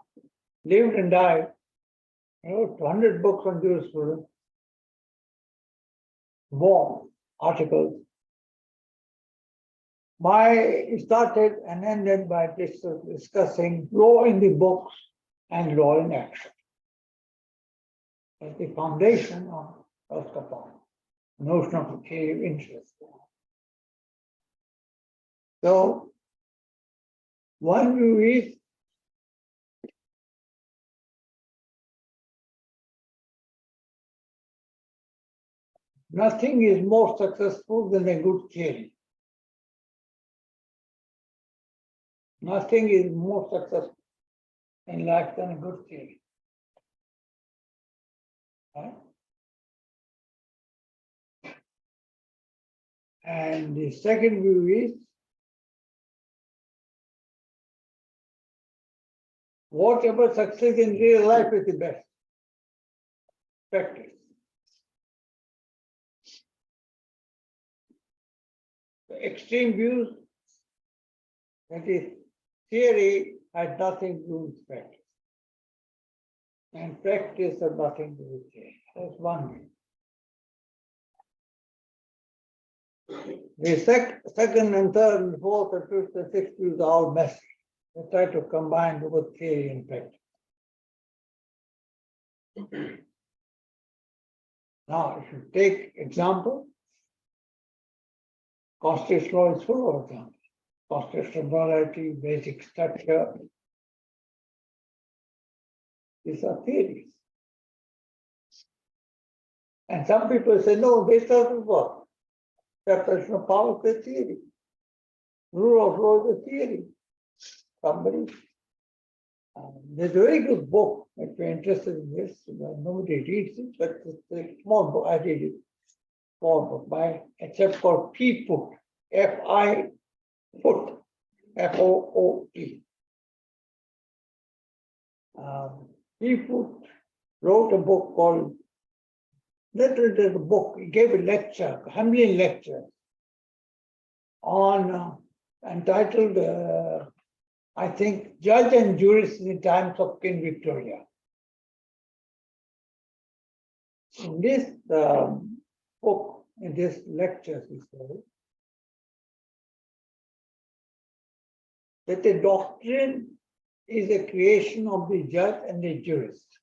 lived and died. He wrote 200 books on jurisprudence, more articles. It started and ended by discussing law in the books and law in action. That's the foundation of the notion of pecuniary interest. So, one view is nothing is more successful than a good theory. Nothing is more successful in life than a good theory. Right? And the second view is whatever success in real life is the best practice. The extreme views, that is, theory had nothing to do with practice. And practice had nothing to do with theory. That's one view. The second and third and fourth and fifth and sixth views are all messy. They try to combine both theory and practice. Now, if you take example, Costas law is full of examples. Costas morality, basic structure. These are theories. And some people say, no, this doesn't work. Separation of power is a theory. Rule of law is a theory. Somebody, there's a very good book, if you're interested in this, nobody reads it, but it's a small book, I read it. Small book by a chap called P. Foot, F-I Foot, F-O-O-T. P. Foot wrote a book called, little book, he gave a lecture, a Hamlin lecture on, entitled, I think, Judge and Jurist in the Times of Queen Victoria. In this book, in this lecture, he said that the doctrine is a creation of the judge and the jurist.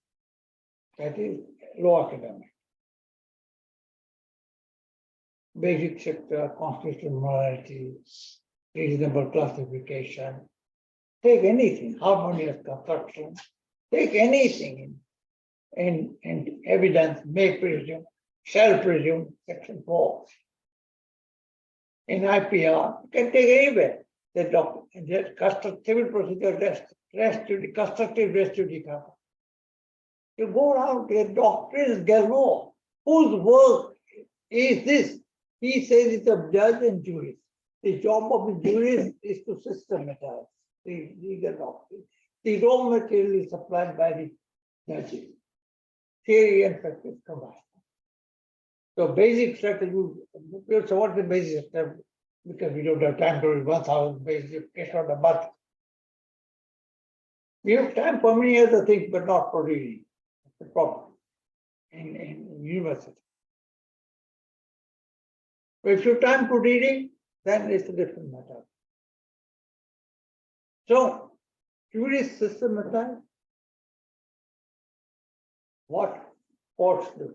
That is law academic. Basic sector, constitutional morality, reasonable classification. Take anything, harmonious construction, take anything in evidence, may presume, shall presume, section 4. In IPR, you can take anywhere. The civil procedure constructive res judicata. You go around, the doctrines galore. Whose work is this? He says it's a judge and jurist. The job of the jurist is to systematize the legal doctrine. The raw material is supplied by the judges. Theory and practice combined. So basic strategy, so what's the basic strategy? Because we don't have time to read 1,000 basic case on the month. We have time for many other things, but not for reading. That's the problem in university. But if you have time for reading, then it's a different matter. So, jurist systematize what courts do.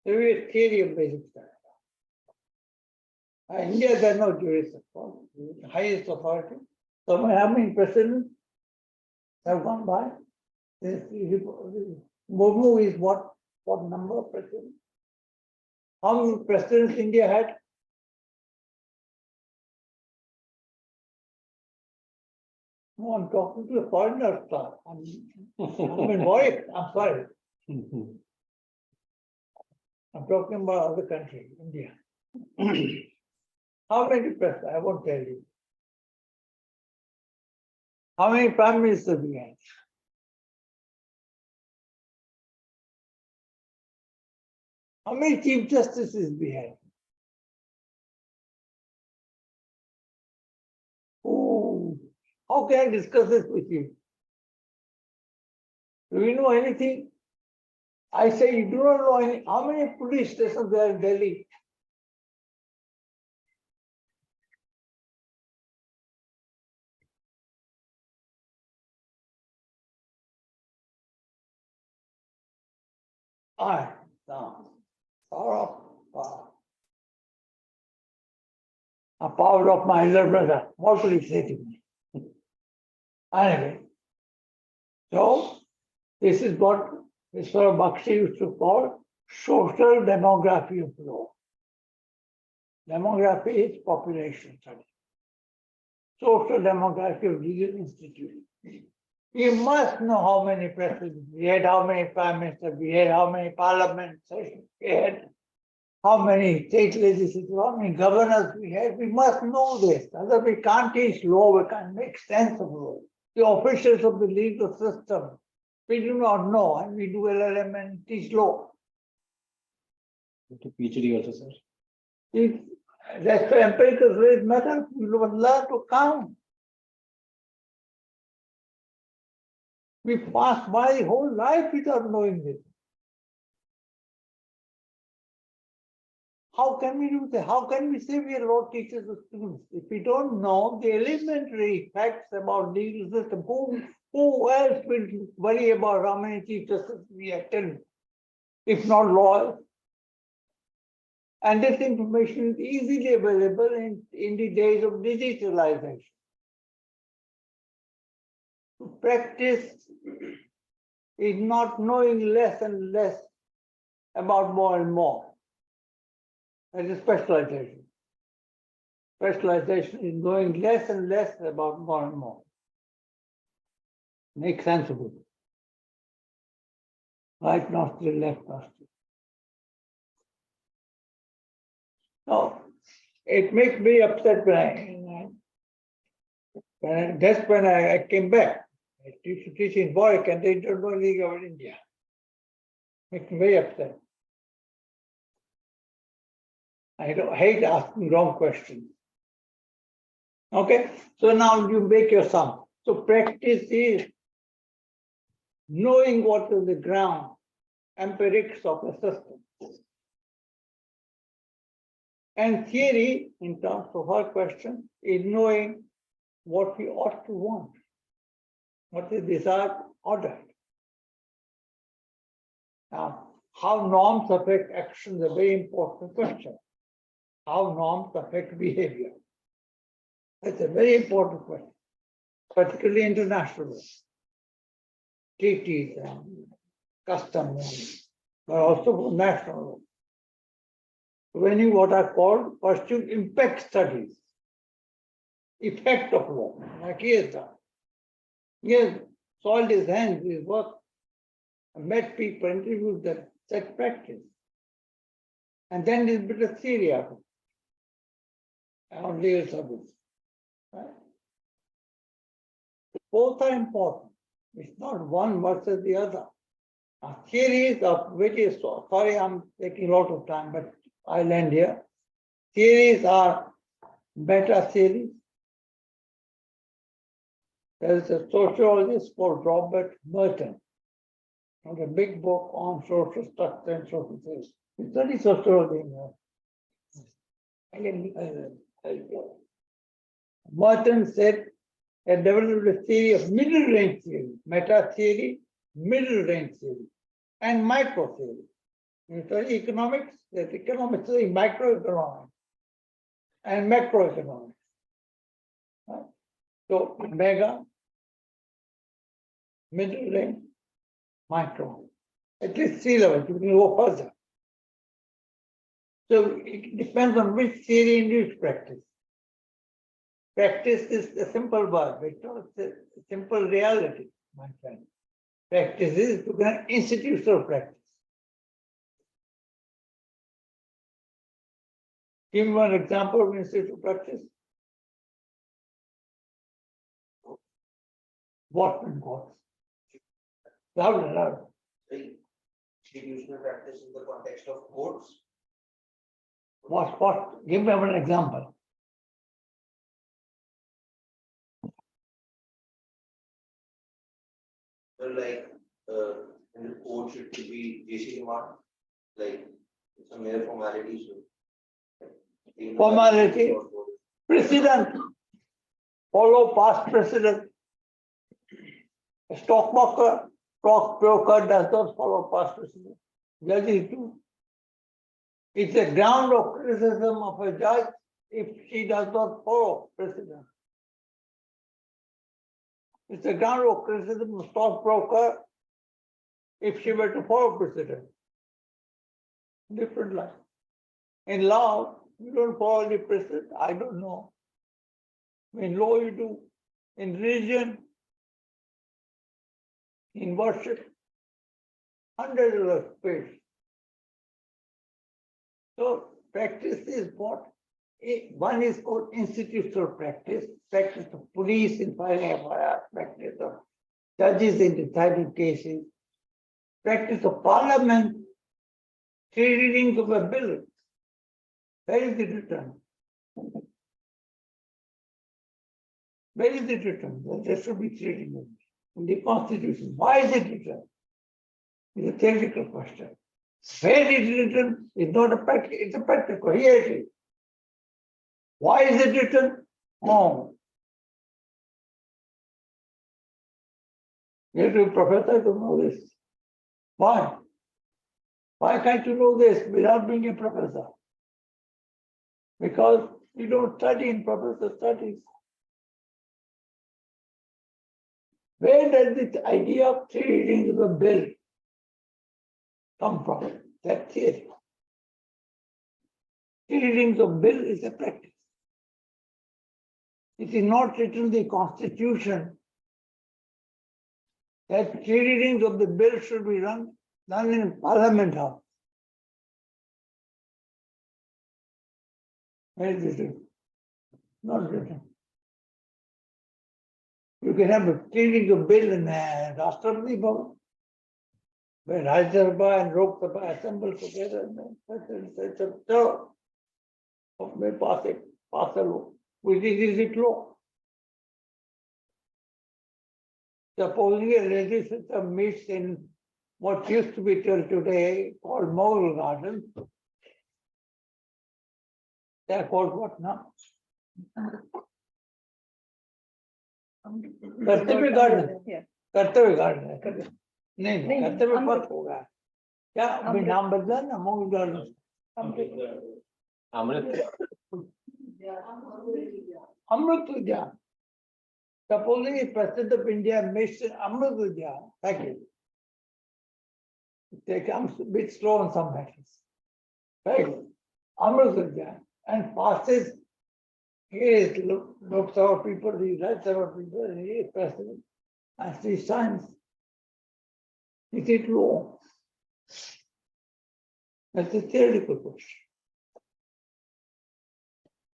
There is a theory of basic study. In India, there are no jurists, of course, the highest authority. So, how many presidents have gone by? Murmu is what number of presidents? How many presidents India had? No, I'm talking to a foreigner, sir. I'm in worry. I'm sorry. I'm talking about other country, India. How many presidents? I won't tell you. How many prime ministers we had? How many chief justices we had? Oh, how can I discuss this with you? Do you know anything? I say you do not know any. How many police stations there in Delhi? A power of my elder brother. What will he say to me? Anyway, so this is what Mr. Baxi used to call social demography of law. Demography is population study. Social demography of legal institutions. You must know how many presidents we had, how many prime ministers we had, how many parliament sessions we had, how many state legislatures, how many governors we had. We must know this. Otherwise, we can't teach law, we can't make sense of law. The officials of the legal system, we do not know, and we do LLM and teach law. PhD also, sir. That's why empirical raise matter. We must learn to count. We pass by whole life without knowing this. How can we do that? How can we say we are law teachers of students? If we don't know the elementary facts about legal system, who else will worry about how many chief justices we have? Tell me. if not lawyers. And this information is easily available in the days of digitalization. To practice is not knowing less and less about more and more. That is specialization. Specialization is knowing less and less about more and more. Make sense of it. Right nostril, left nostril. No, it makes me upset that's when I came back. I used to teach in Warwick and they don't know anything about India. Makes me very upset. I hate asking wrong questions. Okay, so now you make your sum. So practice is knowing what is the ground, empirics of a system. And theory, in terms of her question, is knowing what we ought to want, what is desired order. Now, how norms affect action is a very important question. How norms affect behavior. That's a very important question, particularly international treaties and customs, but also national. When you what are called pursue impact studies, effect of law, like he has done. He has soiled his hands with his work, met people, interviewed them, set practice. And then there's a bit of theory of it, on legal service. Right? Both are important. It's not one versus the other. Now, theories of various sorts. Sorry, I'm taking a lot of time, but I'll end here. Theories are meta theories. There is a sociologist called Robert Merton, wrote a big book on social structure and social theory. He studied sociology. Merton said that developed a theory of middle range theory, meta theory, middle range theory, and micro theory. You study economics, that economics is microeconomics and macroeconomics. Right? So mega, middle range, micro. At least 3 levels, you can go further. So it depends on which theory and which practice. Practice is a simple word, it's not a simple reality, my friend. Practice is to get institutional practice. Give me one example of institutional practice. What and what? Louder, louder. Institutional practice in the context of courts. What? Give me one example. So like in the court should be JC demand, like it's a mere formality. So Formality. Precedent. Follow past precedent. A stockbroker does not follow past precedent. Judges do. It's a ground of criticism of a judge if she does not follow precedent. It's a ground of criticism of stockbroker if she were to follow precedent. Different line. In law, you don't follow the precedent, I don't know. In law, you do. In religion, in worship, hundreds of space. So practice is what? One is called institutional practice, practice of police in filing FIR, practice of judges in deciding cases, practice of parliament, 3 readings of a bill. Where is it written? Where is it written? Well, there should be 3 readings in the Constitution. Why is it written? It's a theoretical question. Where is it written? It's not a practical, it's a practical. Here it is. Why is it written? Oh. You have to be a professor to know this. Why? Why can't you know this without being a professor? Because you don't study in professor studies. Where does this idea of three readings of a bill come from? That theory. Three readings of bill is a practice. It is not written in the Constitution that three readings of the bill should be done in Parliament House. Where is it written? Not written. You can have a three readings of bill in Rashtrapati Bhavan, where Rajya Sabha and Lok Sabha assemble together and it's a term of may pass a law, which is it law. Supposing a legislature meets in what used to be till today called Mughal Garden, they are called what now? कर्तव्य garden कर्तव्य garden है नहीं कर्तव्य पथ होगा क्या अभी नाम बदला ना मुगल गार्डन अमृत उद्यान supposing the president of India meets in Amrit Udyan, thank you. It comes a bit slow on some matters. Right? Amrit Udyan and passes. Here is Lok Sabha people, the Rajya Sabha people, he is president, and he signs. Is it law? That's a theoretical question.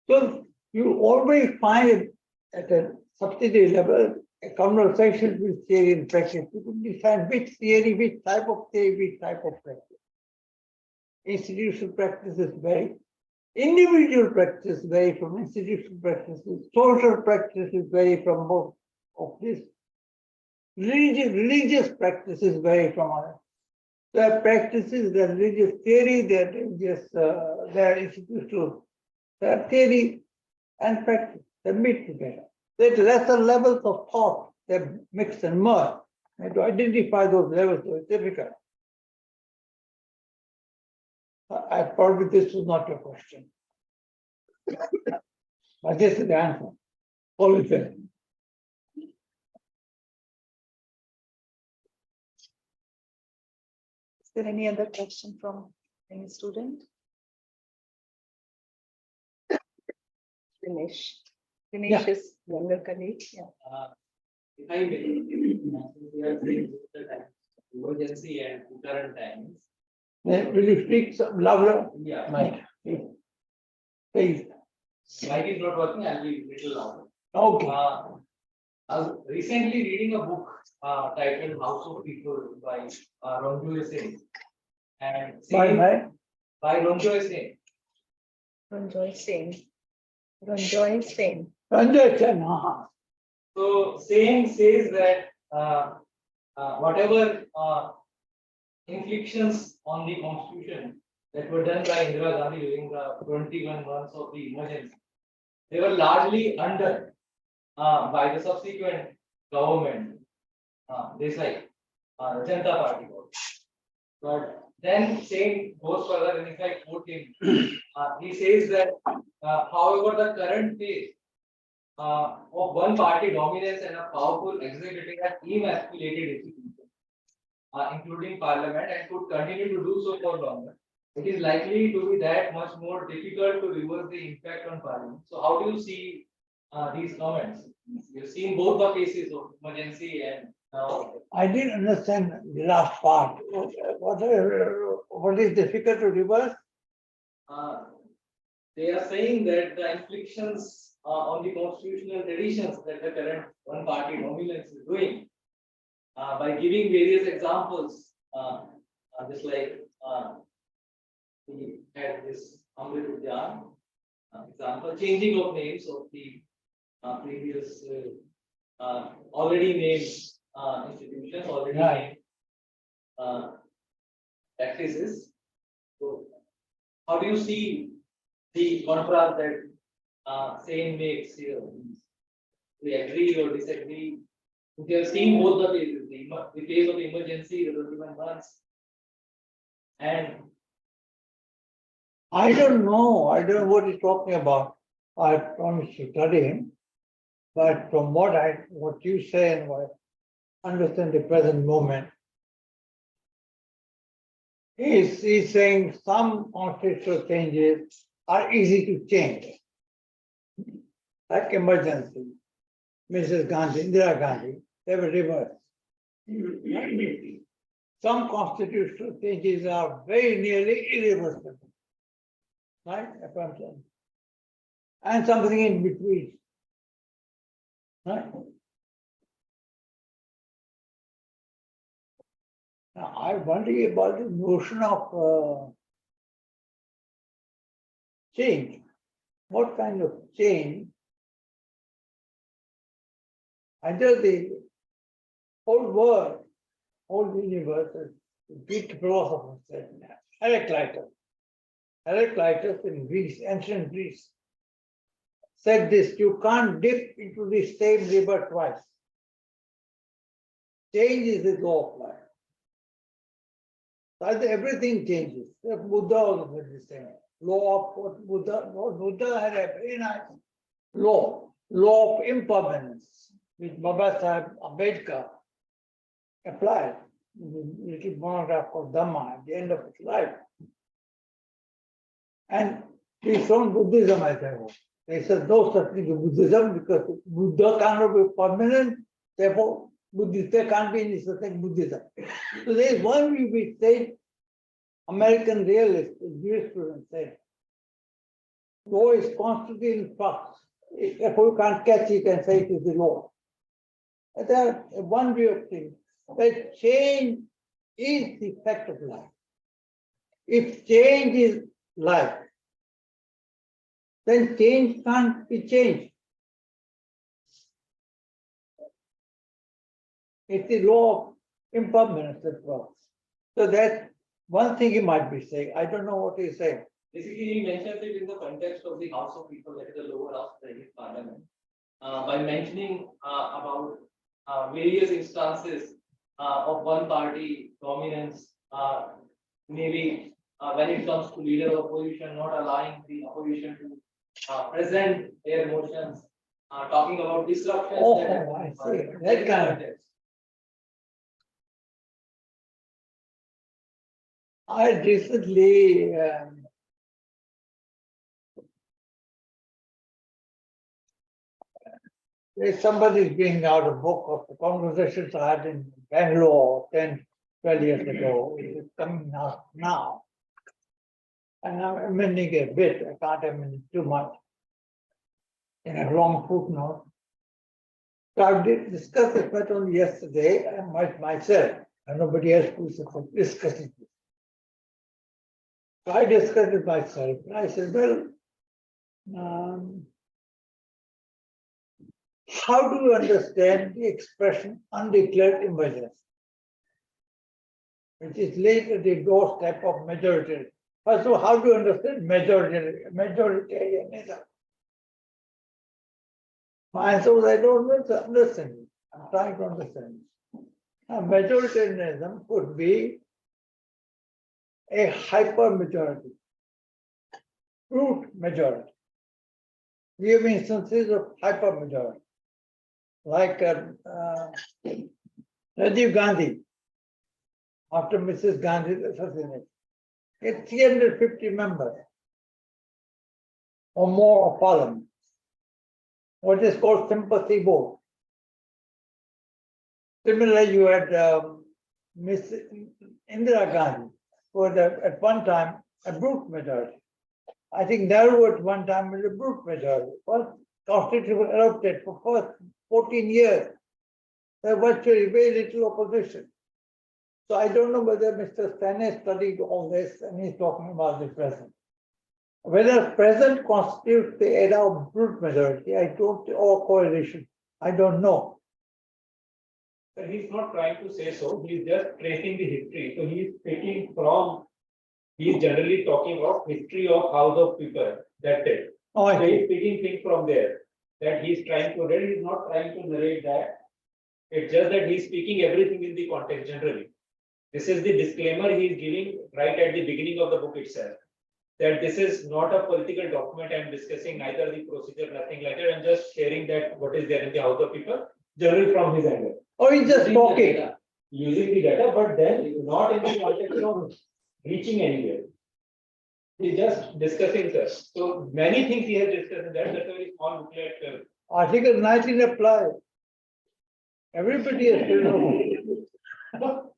So you always find at a subsidiary level a conversation with theory and practice. You can decide which theory, which type of theory, which type of practice. Institutional practices vary. Individual practices vary from institutional practices. Social practices vary from both of this. Religious practices vary from others. There are practices, there are religious theory, there are religious, there are institutional, there are theory and practice. They meet together. There are lesser levels of thought. They mix and merge. And to identify those levels is difficult. I probably this was not your question. But this is the answer. All is there. Is there any other question from any student? Dinesh. Dinesh is younger colleague. Yeah. If I may, we are saying the time, emergency and current times. Will you speak some louder? Yeah. Mic. Please. Mic is not working, I'll be little louder. Okay. I was recently reading a book titled House of People by Ronjoy Sen. And by Ronjoy Sen. Ranjoy Singh. Ranjoy Singh. Understand? So Sen says that whatever inflictions on the constitution that were done by Indira Gandhi during the 21 months of the emergency, they were largely undone by the subsequent government, Desai, the Janata Party. But then saying goes further, and if I quote him, he says that however the current phase of one party dominance and a powerful executive has emasculated institutions, including parliament, and could continue to do so for longer, it is likely to be that much more difficult to reverse the impact on parliament. So how do you see these comments? You've seen both the cases of emergency and now. I didn't understand the last part. What is difficult to reverse? They are saying that the inflictions on the constitutional traditions that the current one party dominance is doing by giving various examples, just like we had this Amrit Udyan example, changing of names of the previous already named institutions, already named practices. So, how do you see the contrast that Sen makes here? We agree or disagree? We have seen both the cases, the phase of emergency, the 21 months, And I don't know what he's talking about. I promise to study him. But from what you say and what I understand the present moment, he's saying some constitutional changes are easy to change, like emergency. Mrs. Gandhi, Indira Gandhi, they were reversed. Some constitutional changes are very nearly irreversible, right? That's what I'm saying. And something in between, right? Now, I wonder about the notion of change. What kind of change? Either the whole world, whole universe, as the Greek philosopher said, Heraclitus in Greece, ancient Greece, said this: you can't dip into the same river twice. Change is the law of life. So either everything changes. Buddha also said the same. Law of Buddha had a very nice law of impermanence, which Baba Sahib Ambedkar applied in the little monograph called Dhamma at the end of his life. And he shown Buddhism as a whole. They said no such thing as Buddhism because Buddha cannot be permanent, therefore there can't be any such thing Buddhism. So there is one view which says, American realist, Jewish student said, law is constantly in flux. If you can't catch it and say it is the law. That's one view of things. That change is the fact of life. If change is life, then change can't be changed. It's the law of impermanence that works. So that's one thing he might be saying. I don't know what he's saying. basically, he mentions it in the context of the House of People, that is the lower house of the Indian Parliament, by mentioning about various instances of one party dominance, maybe when it comes to leader of opposition, not allowing the opposition to present their motions, talking about disruptions. Oh, that happen I in see. parliament. That is kind of- context. I recently somebody is bringing out a book of the conversations I had in Bangalore 10, 12 years ago. It is coming out now. And I'm amending a bit. I can't amend too much in a long footnote. So I did discuss it not only yesterday and myself, and nobody else who's discussing it. So I discussed it myself. And I said, well, how do you understand the expression undeclared emergency, which is laid at the doorstep of majority? First of all, how do you understand majoritarianism? My answer was, I don't understand it. I'm trying to understand it. Now, majoritarianism could be a hyper majority, brute majority. We have instances of hyper majority, like Rajiv Gandhi, after Mrs. Gandhi's assassination. It's 350 members or more of parliament. What is called sympathy vote. Similarly, you had Miss Indira Gandhi, who had at one time a brute majority. I think Nehru at one time was a brute majority. First constitution was adopted for first 14 years. There was virtually very little opposition. So I don't know whether Mr. Stanley studied all this and he's talking about the present. Whether present constitutes the era of brute majority, I don't, or coalition, I don't know. But he's not trying to say so, he's just tracing the history. So he's taking from, he's generally talking of history of House of People, that's it. Oh, I So see. he's taking things from there, that he's trying to read, he's not trying to narrate that. It's just that he's speaking everything in the context generally. This is the disclaimer he is giving right at the beginning of the book itself. That this is not a political document. I am discussing neither the procedure, nothing like that. I'm just sharing that what is there in the House of People, generally from his angle. Or he's just talking. Using the data, but then not in the context of reaching anywhere. He's just discussing, sir. So many things he has discussed in that. That's a very small booklet. Article 19 applies. Everybody has to know.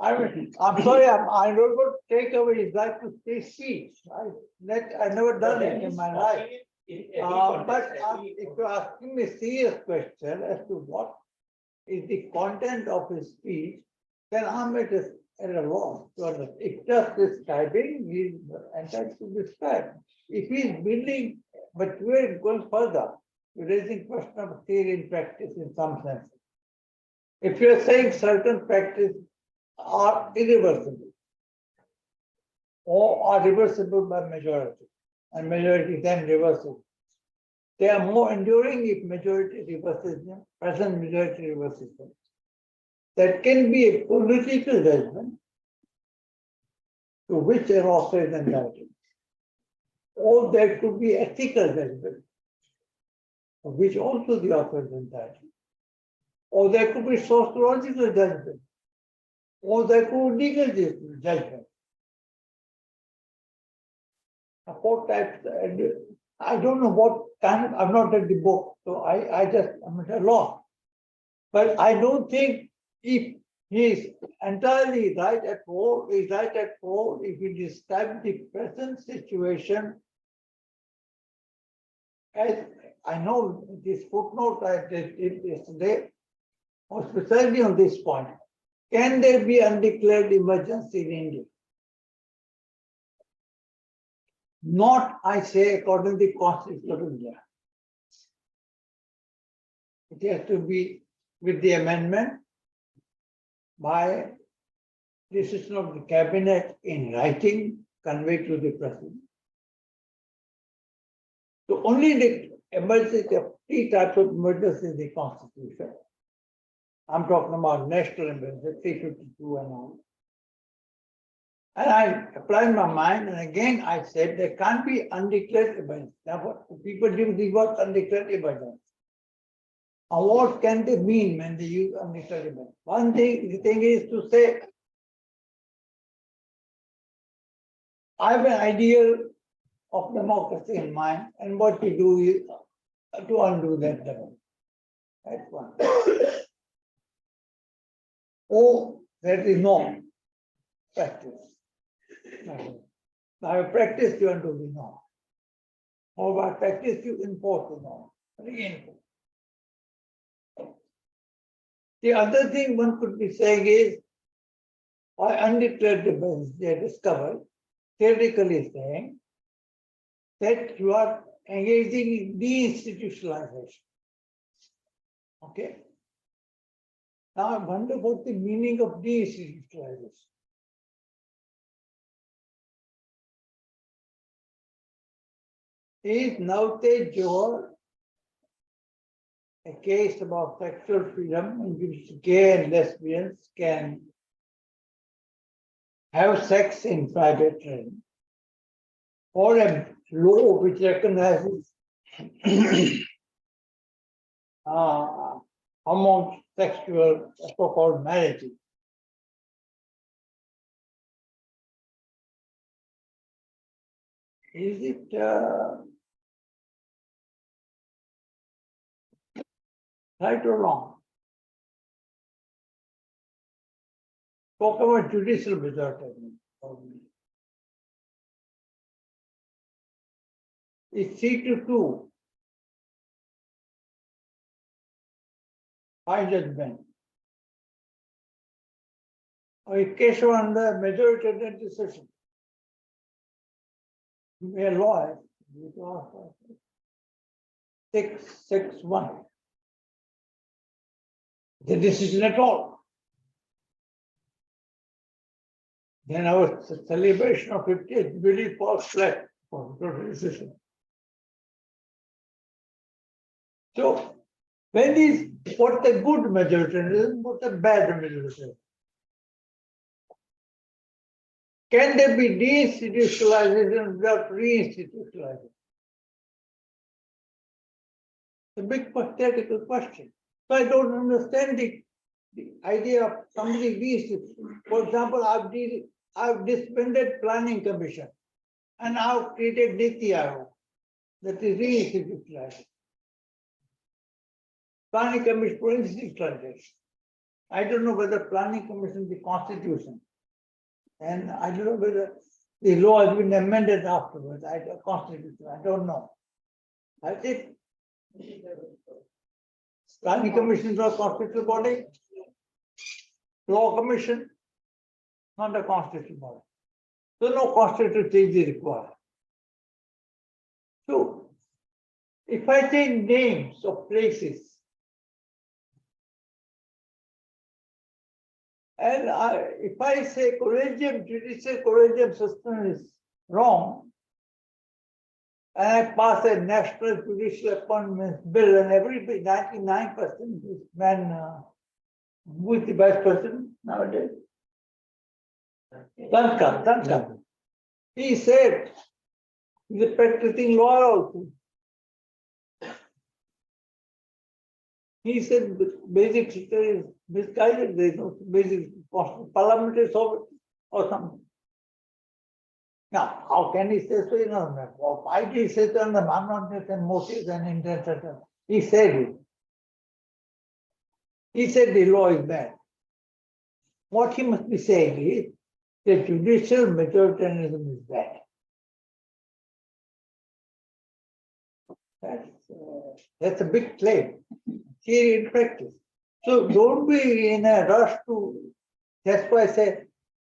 I'm sorry, I don't want to take away his right to say speech. I never done it in my life. But if you're asking me a serious question as to what is the content of his speech, then I'm at a loss. If just describing, he's entitled to describe. If he's building, but we're going further, we're raising question of theory and practice in some sense. If you're saying certain practices are irreversible or are reversible by majority, and majority then reversible, they are more enduring if majority reverses them, present majority reverses them. That can be a political judgment to which an author is entitled. Or there could be ethical judgment, to which also the author is entitled. Or there could be sociological judgment, or there could be legal judgment. What types, I don't know what kind of, I've not read the book, so I'm at a loss. But I don't think if he is entirely right at all, if he describes the present situation, as I know this footnote I did yesterday was precisely on this point. Can there be undeclared emergency in India? Not, I say, according to the Constitution of India. It has to be with the amendment by decision of the cabinet in writing, conveyed to the president. So only the emergency of three types of emergency in the Constitution. I'm talking about national emergency, 352 and all. And I applied my mind, and again I said there can't be undeclared emergency. Now, what people use the word undeclared emergency. And what can they mean when they use undeclared emergency? One thing, the thing is to say, I have an ideal of democracy in mind, and what we do is to undo that democracy. That's one. Or there is no practice. By practice, you undo the norm. Or by practice, you enforce the norm. Reinforce. The other thing one could be saying is, by undeclared events they discovered, theoretically saying that you are engaging in deinstitutionalization. Okay. Now I wonder what the meaning of deinstitutionalization. Is Navte Johar a case about sexual freedom in which gay and lesbians can have sex in private realm, or a law which recognizes homosexual so-called marriages? Is it right or wrong? Talk about judicial majority. It's 3-2. High judgment. Or a case under majority of the decision. We are lawyers. 6-1. The decision at all. Then our celebration of 50th really falls flat for the decision. So, when is what the good majority is, what the bad majority is? Can there be deinstitutionalization without reinstitutionalization? A big theoretical question. So I don't understand the idea of somebody reinstitutionalized. For example, I've disbanded planning commission and I've created Niti Aayog, that is reinstitutionalized. Planning commission for institutionalization. I don't know whether planning commission is the constitution. And I don't know whether the law has been amended afterwards. Constitution, I don't know. I think planning commission is not a constitutional body. Law commission, not a constitutional body. So no constitutional change is required. So if I change names of places, and if I say judicial collegium system is wrong, and I pass a national judicial appointments bill, and everybody, 99%, this man, who is the vice president nowadays? Tankar. He said, he's a practicing lawyer also. He said the basic structure is misguided, there is no basic parliamentary sovereignty or something. Now, how can he say so? You know, why did he say so? I'm not just in motives and intentions. He said it. He said the law is bad. What he must be saying is that judicial majoritarianism is bad. That's a big claim. Theory and practice. So don't be in a rush to, that's why I say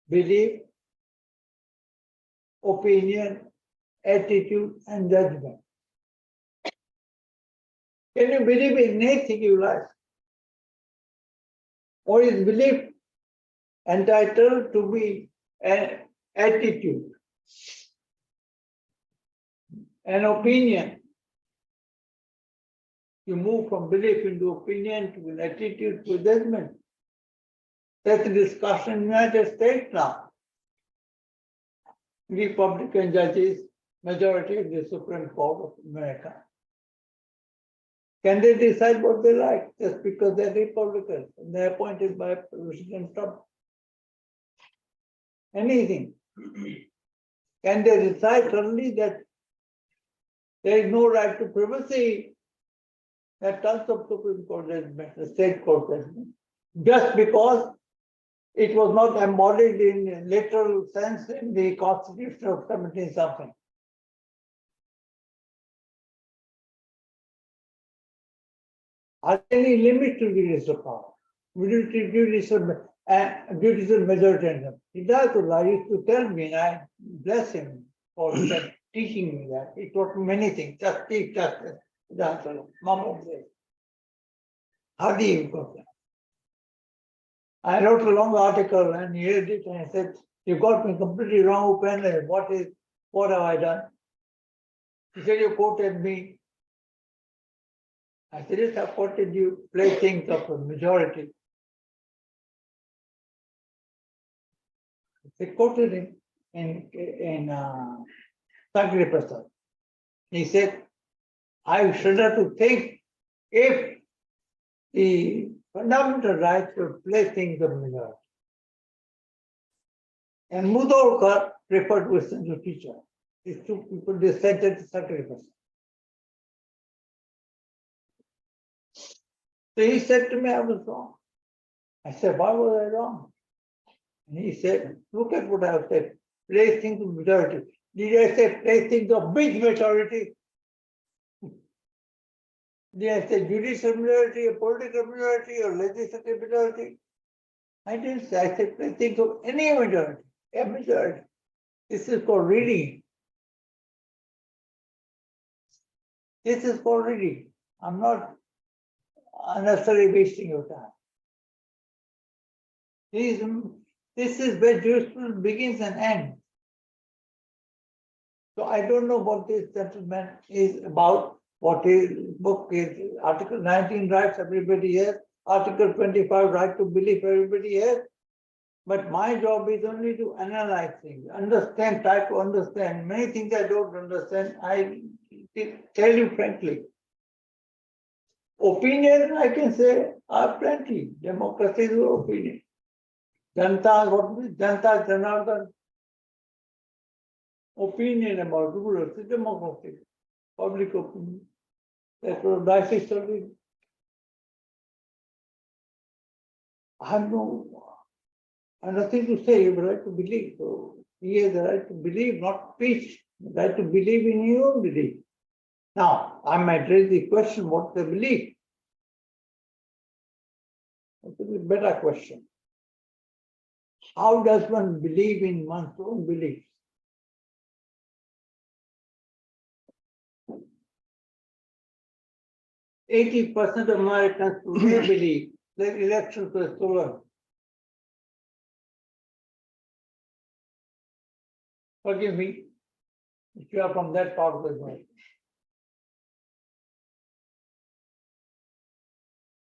belief, opinion, attitude, and judgment. Can you believe in anything you like? Or is belief entitled to be an attitude, an opinion? You move from belief into opinion to an attitude to judgment. That's a discussion in the United States now. Republican judges, majority of the Supreme Court of America. Can they decide what they like just because they're Republicans and they're appointed by President Trump? Anything. Can they decide suddenly that there is no right to privacy? That tons of Supreme Court judgment, the state court judgment, just because it was not embodied in literal sense in the Constitution of 17 something. Are there any limits to judicial power? Judicial majoritarianism. Hidayatullah used to tell me, and I bless him for teaching me that. He taught me many things, just teach justice. How do you got that? I wrote a long article and he read it and I said, you got me completely wrong, Upendra. What have I done? He said, you quoted me. I said, yes, I quoted you, play things of a majority. They quoted him in Sakri Prasad. He said, I shudder to think if the fundamental rights were placings of majority. And Mudolkar referred to a central teacher. These two people dissented to sacrifice. So he said to me, I was wrong. I said, why was I wrong? And he said, look at what I have said, placings of majority. Did I say placings of big majority? Did I say judicial majority, or political majority, or legislative majority? I didn't say. I said think of any majority, a majority. This is called reading. This is called reading. I'm not unnecessarily wasting your time. This is where jurisprudence begins and ends. So I don't know what this gentleman is about. What his book is, Article 19 rights everybody has, Article 25 right to belief everybody has. But my job is only to analyze things, understand, try to understand. Many things I don't understand, I tell you frankly. Opinion, I can say, are plenty. Democracy is your opinion. Janata, what is Janata Janardan? Opinion about rulers is democracy, public opinion. That's what Baxi studied. I have nothing to say, you have the right to believe. So he has the right to believe, not preach. The right to believe in his own belief. Now, I might raise the question, what's the belief? It's a better question. How does one believe in one's own beliefs? %80 of Americans today believe that elections were stolen. Forgive me, if you are from that part of the world.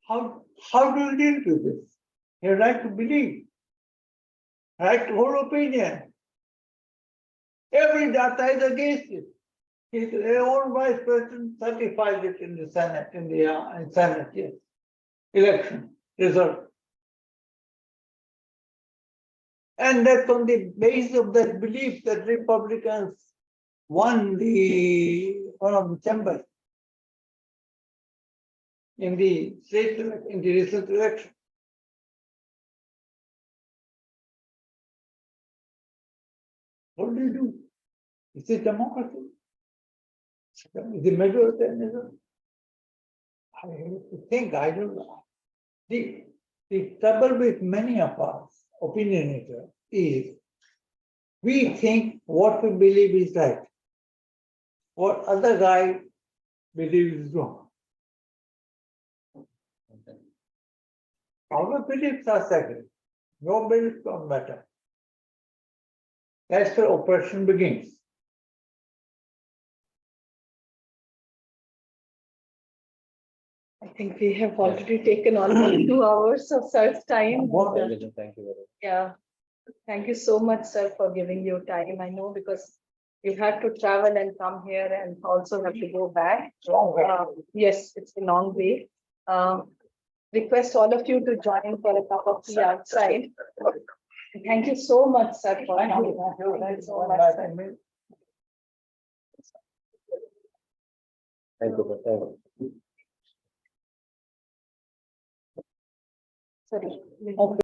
How do you deal with this? You have right to believe, right to hold opinion. Every data is against it. His own vice president certified it in the Senate, in Senate, yes. Election result. And that's on the basis of that belief that Republicans won one of the chambers in the recent election. What do you do? Is it democracy? Is it majoritarianism? I have to think, I don't know. The trouble with many of us, opinionators, is we think what we believe is right. What other guy believes is wrong. Our beliefs are sacred. No beliefs don't matter. That's where oppression begins. I think we have already taken almost 2 hours of sir's time. Thank you very much. Yeah, thank you so much, sir, for giving your time. I know because you had to travel and come here and also have to go back. Yes, it's a long way. Request all of you to join for a cup of tea outside. Thank you so much, sir, for coming. Thank you so much, sir. Thank you. Sorry.